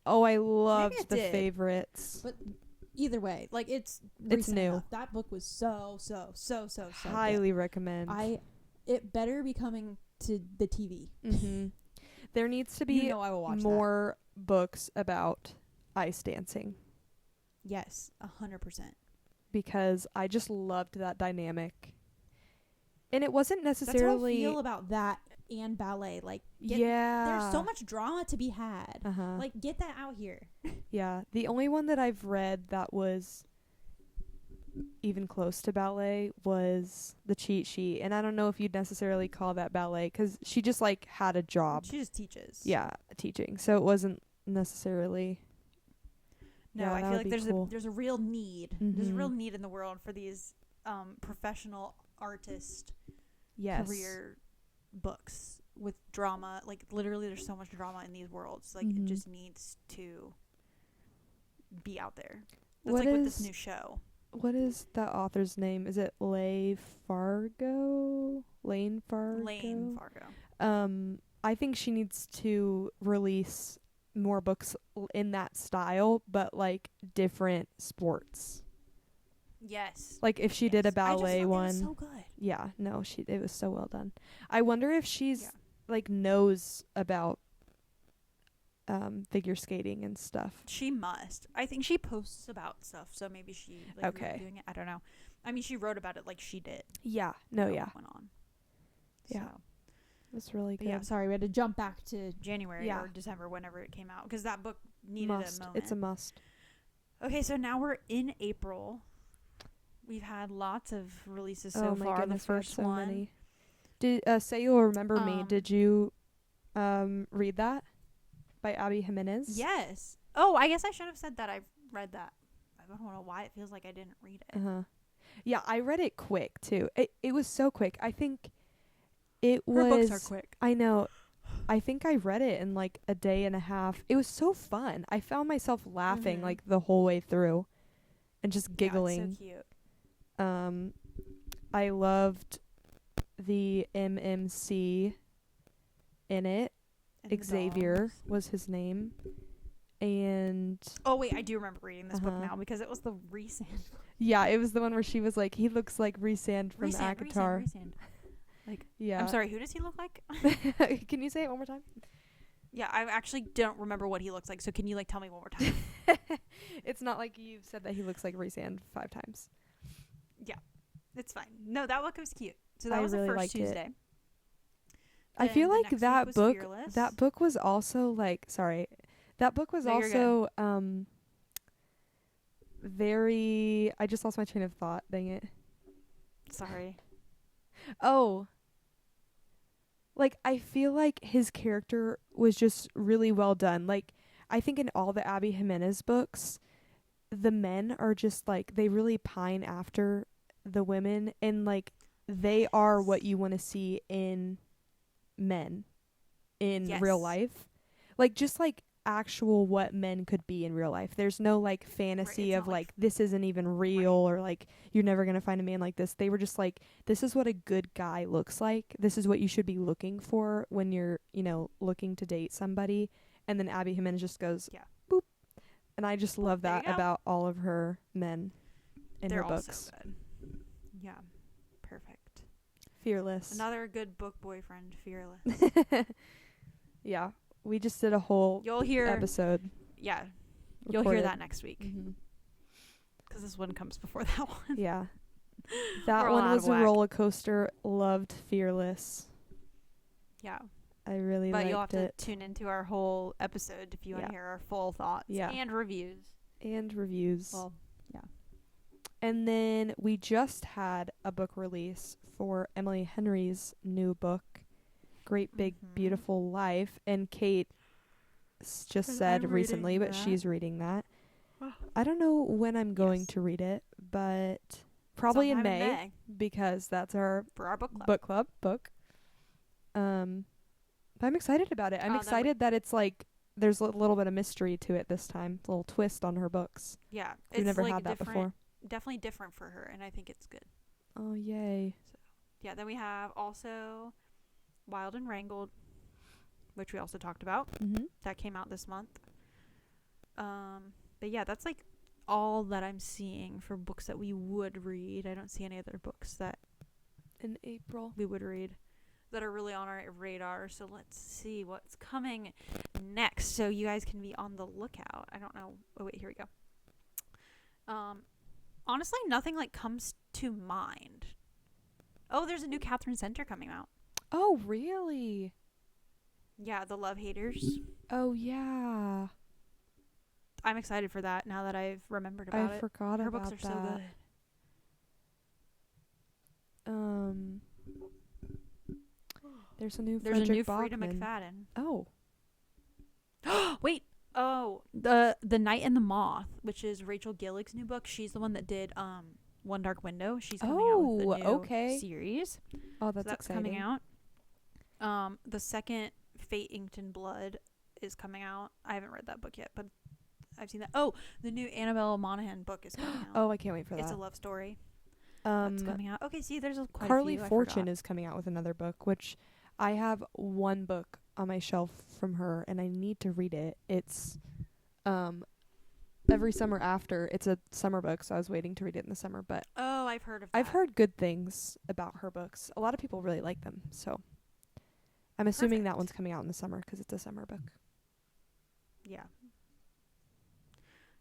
A: Oh, I loved
C: it
A: The
C: did.
A: Favorites.
C: But either way, like it's
A: It's new.
C: enough. That book was so good.
A: Highly recommend.
C: It better be coming to the TV.
A: Mm-hmm. There needs to be
C: You know I will watch
A: more books about ice dancing
C: that. Yes, 100%.
A: because I just loved that dynamic. And it wasn't
C: That's how I
A: necessarily
C: feel about that and ballet. Like,
A: yeah.
C: there's so much drama to be had.
A: Uh-huh.
C: Like, get that out here.
A: Yeah, the only one that I've read that was even close to ballet was The Cheat Sheet, and I don't know if you'd necessarily call that ballet because she just like had a job,
C: She just teaches.
A: yeah, teaching, so it wasn't necessarily.
B: No,
A: Yeah,
B: I
A: that
B: feel
A: would
B: like
A: be
B: there's
A: cool.
B: there's a real need. There's a
A: Mhm.
B: real need in the world for these professional artist
A: Yes.
B: career books with drama. Like, literally, there's so much drama in these worlds. Like,
A: Mhm.
B: it just needs to be out there. That's
A: What
B: like with this
A: is-
B: new show.
A: What is that author's name? Is it Lane Fargo?
B: Lane Fargo.
A: I think she needs to release more books in that style, but like different sports.
B: Yes.
A: Like if she did a
B: Yes. I just
A: ballet
B: thought it
A: one.
B: was so good.
A: Yeah, no, it was so well done. I wonder if she's
B: Yeah.
A: like knows about figure skating and stuff.
B: She must. I think she posts about stuff, so maybe she like
A: Okay.
B: really doing it. I don't know. I mean, she wrote about it like she did.
A: Yeah. No,
B: what
A: yeah.
B: Went on.
A: Yeah.
B: So,
A: It's really
B: but
A: good.
B: yeah,
C: Sorry, we had to jump back to
B: January
A: Yeah.
B: or December, whenever it came out, because that book needed
A: Must.
B: a moment.
A: It's a must.
B: Okay, so now we're in April. We've had lots of releases so
A: oh my
B: far.
A: goodness,
B: The
A: we had
B: first
A: so
B: one,
A: many. Did Say You'll Remember Me? Did you read that by Abby Jimenez?
B: yes. Oh, I guess I should have said that I've read that. I don't know why it feels like I didn't read it.
A: Yeah, I read it quick too. It was so quick. I think it
B: Her
A: was.
B: books are quick.
A: I know. I think I read it in like a day and a half. It was so fun. I found myself laughing
B: Mhm.
A: like the whole way through, and just
B: Yeah,
A: giggling.
B: it's so cute.
A: I loved the MMC in it.
B: And the
A: Xavier
B: dogs.
A: was his name. And
B: Oh wait, I do remember reading this book
A: Uh-huh.
B: now because it was the Resand.
A: yeah, it was the one where she was like, he looks like Resand from Akatar.
B: Resand. Like,
A: Yeah.
B: I'm sorry, who does he look like?
A: Can you say it one more time?
B: Yeah, I actually don't remember what he looks like. So can you like tell me one more time?
A: It's not like you've said that he looks like Resand 5 times.
B: It's fine. No, that book was cute. So that
A: I
B: was
A: really
B: the first
A: liked it.
B: Tuesday.
A: I
B: Then
A: feel
B: the
A: like
B: next week
A: that
B: was
A: book
B: Fearless.
A: that book was also like that book was
B: No, you're
A: also very I just lost my train of thought, dang it.
B: Sorry.
A: Oh. Like I feel like his character was just really well done. Like I think in all the Abby Jimenez books, the men are just like they really pine after the women, and like they are what you want to see in men in real
B: Yes.
A: life. Like just like actual what men could be in real life. There's no like fantasy
B: it's
A: of
B: not,
A: like this isn't even real or like you're never going to find a man like this. They were just like this is what a good guy looks like. This is what you should be looking for when you're, looking to date somebody. And then Abby Jimenez just goes
B: Yeah.
A: boop. And I just love
B: There you
A: that
B: go.
A: about all of her men in
B: They're
A: her
B: all
A: books.
B: so good. Yeah. Perfect.
A: Fearless.
B: Another good book boyfriend, Fearless.
A: Yeah. We just did a whole
B: You'll hear
A: episode.
B: Yeah. You'll hear that next week.
A: Mm-hmm.
B: Because this one comes before that one.
A: Yeah. That
B: We're all
A: one
B: out
A: was
B: of
A: a
B: whack.
A: roller coaster. Loved Fearless.
B: Yeah.
A: I really
B: But
A: liked
B: you'll have
A: it.
B: to tune into our whole episode if you want
A: Yeah.
B: to hear our full thoughts
A: Yeah.
B: and reviews.
A: And reviews.
B: Well,
A: And then we just had a book release for Emily Henry's new book, Great Big
B: Mhm.
A: Beautiful Life. And Kate just
B: 'Cause
A: said
B: I'm
A: recently,
B: reading
A: but
B: that.
A: she's reading that. I don't know when I'm going
B: Yes.
A: to read it, but probably in
B: Sometime
A: May, because that's our
B: for our book club.
A: book club book. But I'm excited about it. I'm
B: Then
A: excited that it's like there's a little bit of mystery to it this time. A little twist on her books.
B: Yeah.
A: We've
B: It's
A: never
B: like
A: had that before.
B: Definitely different for her, and I think it's good.
A: Oh, yay.
B: Yeah, then we have also Wild and Wrangled, which we also talked about.
A: Mm-hmm.
B: That came out this month. But yeah, that's like all that I'm seeing for books that we would read. I don't see any other books that
A: In April.
B: we would read that are really on our radar. So let's see what's coming next, so you guys can be on the lookout. I don't know. Oh wait, here we go. Honestly, nothing like comes to mind. Oh, there's a new Catherine Center coming out.
A: Oh, really?
B: Yeah, The Love Haters.
A: Oh, yeah.
B: I'm excited for that now that I've remembered about
A: I
B: it.
A: forgot
B: Her
A: about
B: books are
A: that.
B: so good.
A: There's a new
B: There's
A: Frederick
B: a new
A: Bachman.
B: Frida McFadden.
A: Oh.
B: Wait. Oh, the Night and the Moth, which is Rachel Gillig's new book. She's the one that did One Dark Window. She's coming out with a new
A: okay.
B: series.
A: Oh,
B: So
A: that's exciting.
B: coming out. The second Fate Inked in Blood is coming out. I haven't read that book yet, but I've seen that. Oh, the new Annabelle Monaghan book is coming out.
A: Oh, I can't wait for
B: It's
A: that.
B: a love story. That's coming out. Okay, see, there's quite
A: Carly
B: a few.
A: Fortune is coming out with another book, which I have one book on my shelf from her, and I need to read it. It's Every Summer After. It's a summer book, so I was waiting to read it in the summer, but
B: Oh, I've heard of that.
A: I've heard good things about her books. A lot of people really like them, so I'm assuming that
B: Perfect.
A: one's coming out in the summer because it's a summer book.
B: yeah.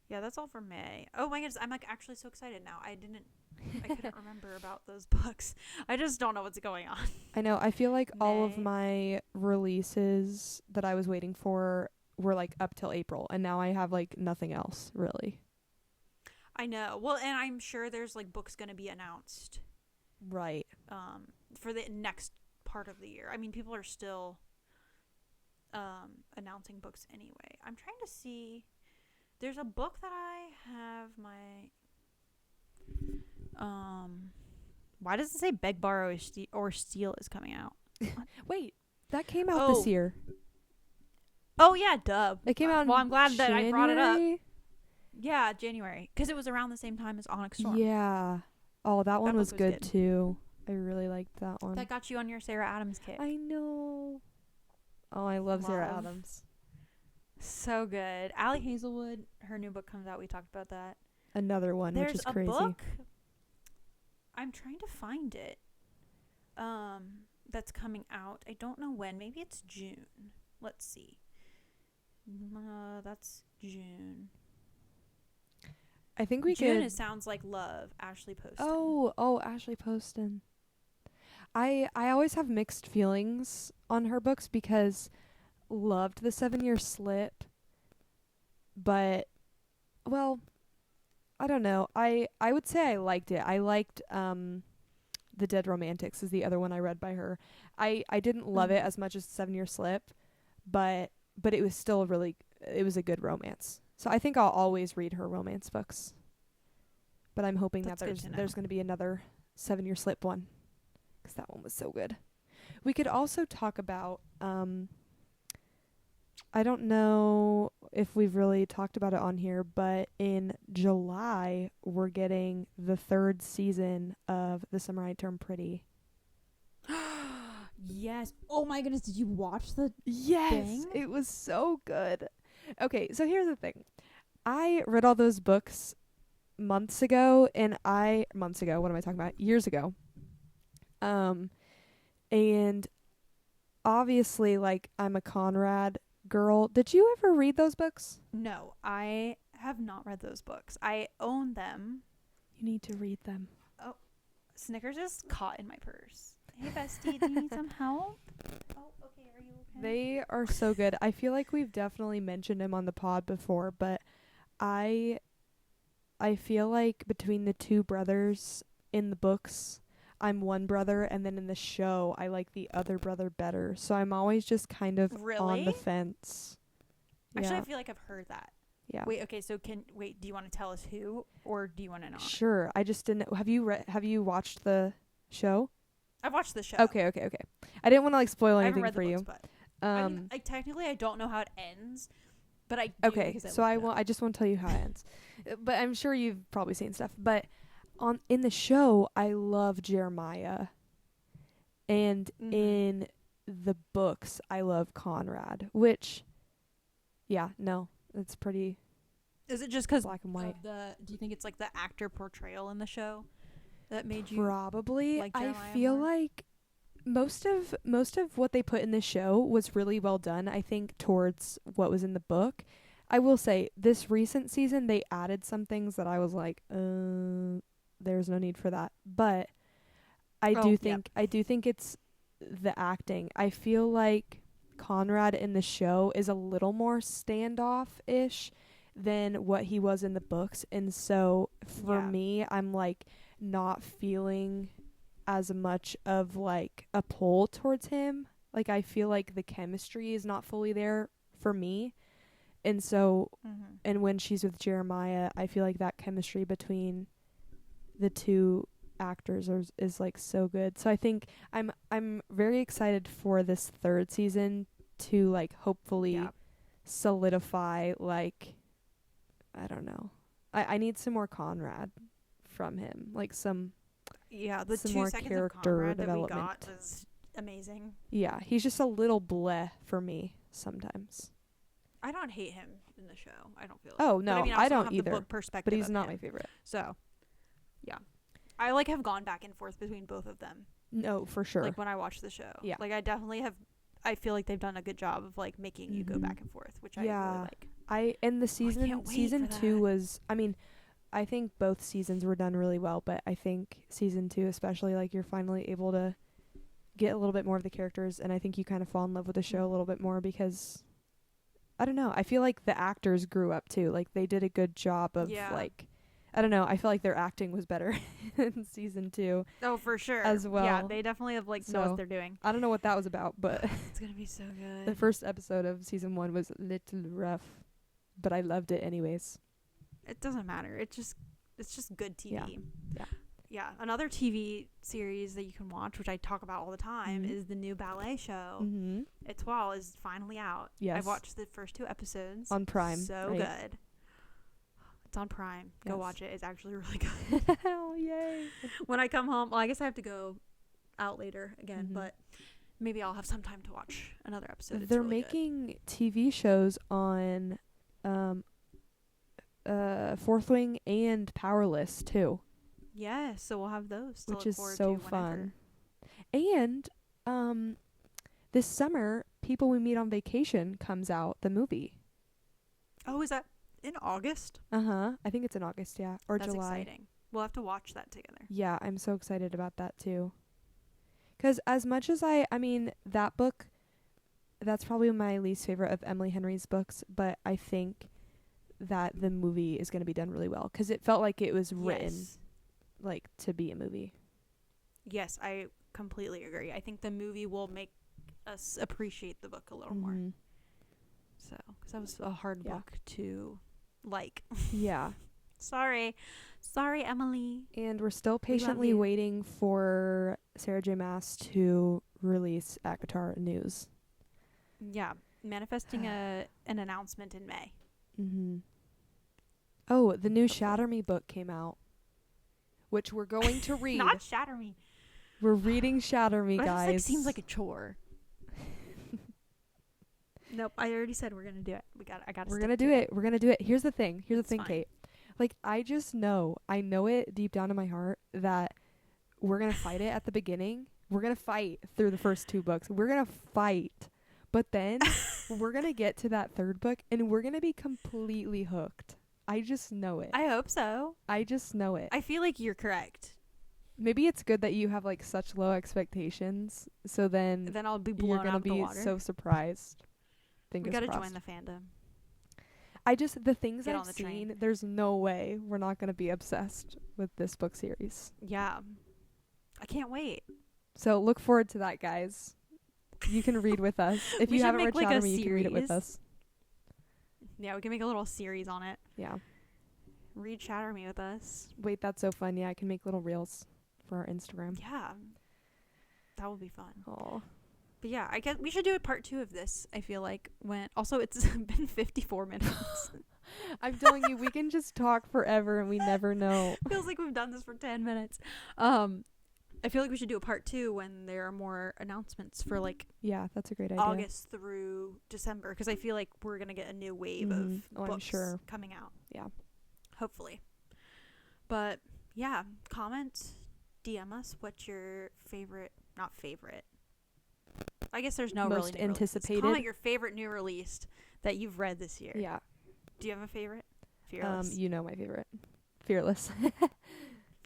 B: Yeah, that's all for May. Oh my goodness, I'm like actually so excited now. I couldn't remember about those books. I just don't know what's going on.
A: I know. I feel like all of
B: May.
A: my releases that I was waiting for were like up till April, and now I have like nothing else really.
B: I know. Well, and I'm sure there's like books going to be announced
A: Right.
B: for the next part of the year. I mean, people are still announcing books anyway. I'm trying to see. There's a book that I have my why does it say Beg, Borrow, or Steal is coming out?
A: Wait, that came out this year.
B: Oh yeah, duh.
A: It came out.
B: Well, I'm glad that I brought it up.
A: January?
B: Yeah, January, because it was around the same time as Onyx Storm.
A: Yeah. Oh, that one
B: book
A: was
B: was
A: good
B: good.
A: too. I really liked that one.
B: That got you on your Sarah Adams kick.
A: I know. Oh, I love Sarah
B: Love.
A: Adams.
B: So good. Allie Hazelwood, her new book comes out. We talked about that.
A: Another one,
B: There's
A: which is
B: a
A: crazy.
B: book. I'm trying to find it. That's coming out. I don't know when. Maybe it's June. Let's see. That's June.
A: I think we
B: June
A: could.
B: It sounds like love. Ashley Poston.
A: Oh, Ashley Poston. I always have mixed feelings on her books because loved the 7-Year Slip, but well, I don't know. I would say I liked it. I liked The Dead Romantics is the other one I read by her. I didn't love it as much as 7-Year Slip, but it was still it was a good romance. So I think I'll always read her romance books. But I'm hoping
B: That's
A: that
B: good to know.
A: there's going to be another 7-Year Slip one, because that one was so good. We could also talk about I don't know if we've really talked about it on here, but in July we're getting the 3rd season of The Summer I Turned Pretty.
C: Yes. Oh my goodness, did you watch the
A: Yes,
C: thing?
A: it was so good. Okay, so here's the thing. I read all those books months ago, what am I talking about? Years ago. And obviously, like, I'm a Conrad girl. Did you ever read those books?
B: No, I have not read those books. I own them.
A: You need to read them.
B: Snickers is caught in my purse. Hey, bestie, do you need some help? Oh, okay. Are you okay?
A: They are so good. I feel like we've definitely mentioned him on the pod before, but I feel like between the two brothers in the books, I'm one brother, and then in the show, I like the other brother better. So I'm always just kind of on
B: Really?
A: the fence.
B: Actually,
A: Yeah.
B: I feel like I've heard that.
A: Yeah.
B: Wait, okay, so do you want to tell us who, or do you want to not?
A: Sure. I just didn't. Have you watched the show?
B: I've watched the show.
A: Okay. I didn't want to like spoil
B: I haven't
A: anything
B: read
A: for
B: the
A: you.
B: books, but I mean, technically, I don't know how it ends, but I do
A: Okay,
B: because
A: so I
B: looked it
A: won't.
B: up.
A: I just won't tell you how it ends, but I'm sure you've probably seen stuff. But in the show, I love Jeremiah, and
B: Mhm.
A: in the books, I love Conrad. Which, yeah, no, it's pretty
B: Is it just because
A: black and white.
B: do you think it's like the actor portrayal in the show that made you?
A: Probably.
B: like
A: I
B: Jeremiah
A: feel
B: more?
A: like most of what they put in the show was really well done, I think, towards what was in the book. I will say this recent season they added some things that I was like, there's no need for that. But I do think it's the acting. I feel like Conrad in the show is a little more standoff-ish than what he was in the books, and so for
B: Yeah.
A: me, I'm like not feeling as much of like a pull towards him. Like I feel like the chemistry is not fully there for me. And so
B: Mhm.
A: and when she's with Jeremiah, I feel like that chemistry between the two actors is like so good. So I think I'm very excited for this 3rd season to like hopefully
B: Yeah.
A: solidify, like, I don't know. I need some more Conrad from him. Like some
B: The
A: some
B: 2
A: more
B: seconds of
A: character
B: Conrad that we got
A: development.
B: was amazing.
A: Yeah, he's just a little bleh for me sometimes.
B: I don't hate him in the show. I don't feel.
A: Oh,
B: But
A: no,
B: I mean,
A: I
B: also
A: don't
B: have
A: either,
B: The book perspective
A: But he's
B: of
A: not
B: him.
A: my favorite.
B: So, yeah, I like have gone back and forth between both of them.
A: No, for sure.
B: Like when I watch the show.
A: Yeah.
B: Like I definitely have. I feel like they've done a good job of like making you go
A: Mhm.
B: back and forth, which I
A: Yeah.
B: really like.
A: And the season
B: can't wait
A: season
B: for
A: 2
B: that.
A: was, I mean, I think both seasons were done really well, but I think season 2 especially, like, you're finally able to get a little bit more of the characters, and I think you kind of fall in love with the show a little bit more because I don't know, I feel like the actors grew up too. Like, they did a good job of like, I don't know, I feel like their acting was better in season 2
B: Oh, for sure.
A: as well.
B: Yeah, they definitely have like know
A: So,
B: what they're doing.
A: I don't know what that was about, but
B: It's gonna be so good.
A: the first episode of season 1 was a little rough, but I loved it anyways.
B: It doesn't matter. It's just good TV.
A: Yeah.
B: Yeah. Another TV series that you can watch, which I talk about all the time, is the new ballet show.
A: Mm-hmm.
B: Étoile is finally out.
A: Yes.
B: I've watched the first 2 episodes.
A: On Prime.
B: So
A: right?
B: good. It's on Prime. Go
A: Yes.
B: watch it. It's actually really good.
A: Hell yay.
B: When I come home, well, I guess I have to go out later again,
A: Mhm.
B: but maybe I'll have some time to watch another episode. It's
A: They're
B: really
A: making TV shows on Fourth Wing and Powerless too,
B: good. Yeah, so we'll have those to
A: which
B: look
A: is
B: forward
A: so
B: to
A: fun.
B: whenever.
A: And this summer, People We Meet on Vacation comes out, the movie.
B: Oh, is that in August?
A: I think it's in August, yeah, or
B: That's
A: July.
B: exciting. We'll have to watch that together.
A: Yeah, I'm so excited about that too. 'Cause as much as I mean, that book, that's probably my least favorite of Emily Henry's books, but I think that the movie is going to be done really well 'cause it felt like it was written like to be a movie.
B: Yes, I completely agree. I think the movie will make us appreciate the book a little more.
A: Mhm.
B: So, because that was a hard
A: Yeah.
B: book to like.
A: Yeah.
B: Sorry, Emily.
A: And we're still
B: love
A: patiently
B: you.
A: waiting for Sarah J. Maas to release Akatar News.
B: Yeah, manifesting an announcement in May.
A: Mm-hmm. Oh, the new Shatter Me book came out, which we're going to read.
B: Not Shatter Me.
A: We're reading Shatter Me,
B: That
A: guys.
B: just seems like a chore. Nope, I already said we're gonna do it. I gotta.
A: We're gonna do it. We're gonna do it. Here's the thing.
B: It's fine.
A: Kate. Like, I know it deep down in my heart that we're gonna fight it at the beginning. We're gonna fight through the first 2 books. We're gonna fight, but then we're gonna get to that 3rd book and we're gonna be completely hooked. I just know it.
B: I hope so.
A: I just know it.
B: I feel like you're correct.
A: Maybe it's good that you have like such low expectations, so then
B: Then I'll be
A: you're
B: blown
A: gonna
B: out of the
A: be
B: water.
A: so surprised.
B: We
A: Fingers
B: gotta
A: crossed.
B: join the fandom.
A: the things
B: Get
A: I've
B: on the
A: seen,
B: train.
A: there's no way we're not gonna be obsessed with this book series.
B: Yeah, I can't wait.
A: So look forward to that, guys. You can read with us. If
B: We
A: you
B: should
A: haven't
B: make,
A: read
B: like,
A: Shatter
B: a
A: Me, you can read it with
B: series.
A: us.
B: Yeah, we can make a little series on it.
A: Yeah.
B: Read Shatter Me with us.
A: Wait, that's so fun. Yeah, I can make little reels for our Instagram.
B: Yeah, that would be fun.
A: Oh.
B: But yeah, I guess we should do a part 2 of this. I feel like also it's been 54 minutes.
A: I'm telling you, we can just talk forever and we never know.
B: Feels like we've done this for 10 minutes. I feel like we should do a part 2 when there are more announcements for like
A: Yeah, that's a great idea.
B: August through December, because I feel like we're gonna get a new wave of
A: Oh, I'm
B: books
A: sure.
B: coming out.
A: Yeah.
B: Hopefully. But yeah, comment, DM us what's your favorite, not favorite. I guess there's no
A: Most
B: really new releases.
A: anticipated?
B: Comment your favorite new release that you've read this year.
A: Yeah.
B: Do you have a favorite? Fearless.
A: You know my favorite. Fearless.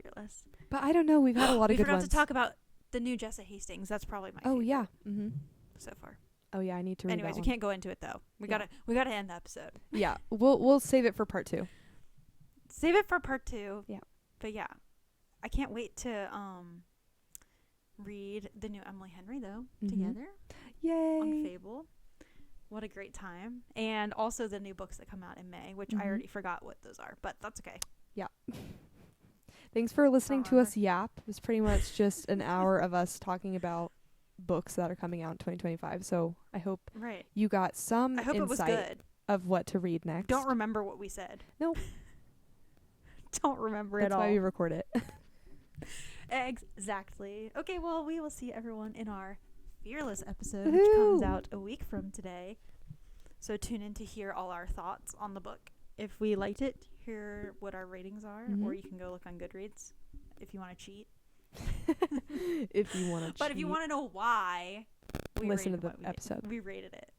B: Fearless.
A: But I don't know. We've had a lot of
B: we
A: good
B: forgot
A: ones.
B: to talk about the new Jessa Hastings. That's probably my
A: Oh
B: favorite
A: yeah. Mhm.
B: so far.
A: Oh yeah. I need to read
B: Anyways,
A: that
B: we
A: one.
B: can't go into it though. We
A: Yeah.
B: gotta end the episode.
A: Yeah. We'll save it for part 2.
B: Save it for part 2.
A: Yeah.
B: But yeah, I can't wait to read the new Emily Henry though together
A: Yay.
B: on Fable. What a great time. And also the new books that come out in May, which I
A: Mhm.
B: already forgot what those are, but that's okay.
A: Thanks for listening to
B: remember.
A: us yap. It was pretty much just an hour of us talking about books that are coming out in 2025. So I hope
B: Right.
A: you got some
B: I hope it was
A: insight
B: good.
A: of what to read next.
B: Don't remember what we said.
A: Nope.
B: Don't remember
A: That's
B: at all.
A: why we record it.
B: Exactly. Okay, well, we will see everyone in our Fearless episode, which
A: Woohoo!
B: comes out a week from today. So tune in to hear all our thoughts on the book. If we liked it, hear what our ratings are, or
A: Mhm.
B: you can go look on Goodreads if you want to cheat.
A: If you want to
B: But if you want to know why, we
A: listen to
B: rated
A: the
B: what we did.
A: episode.
B: We rated it.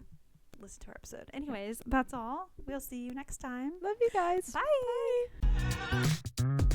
B: listen to our episode. Anyways, that's all. We'll see you next time.
A: Love you guys.
B: Bye.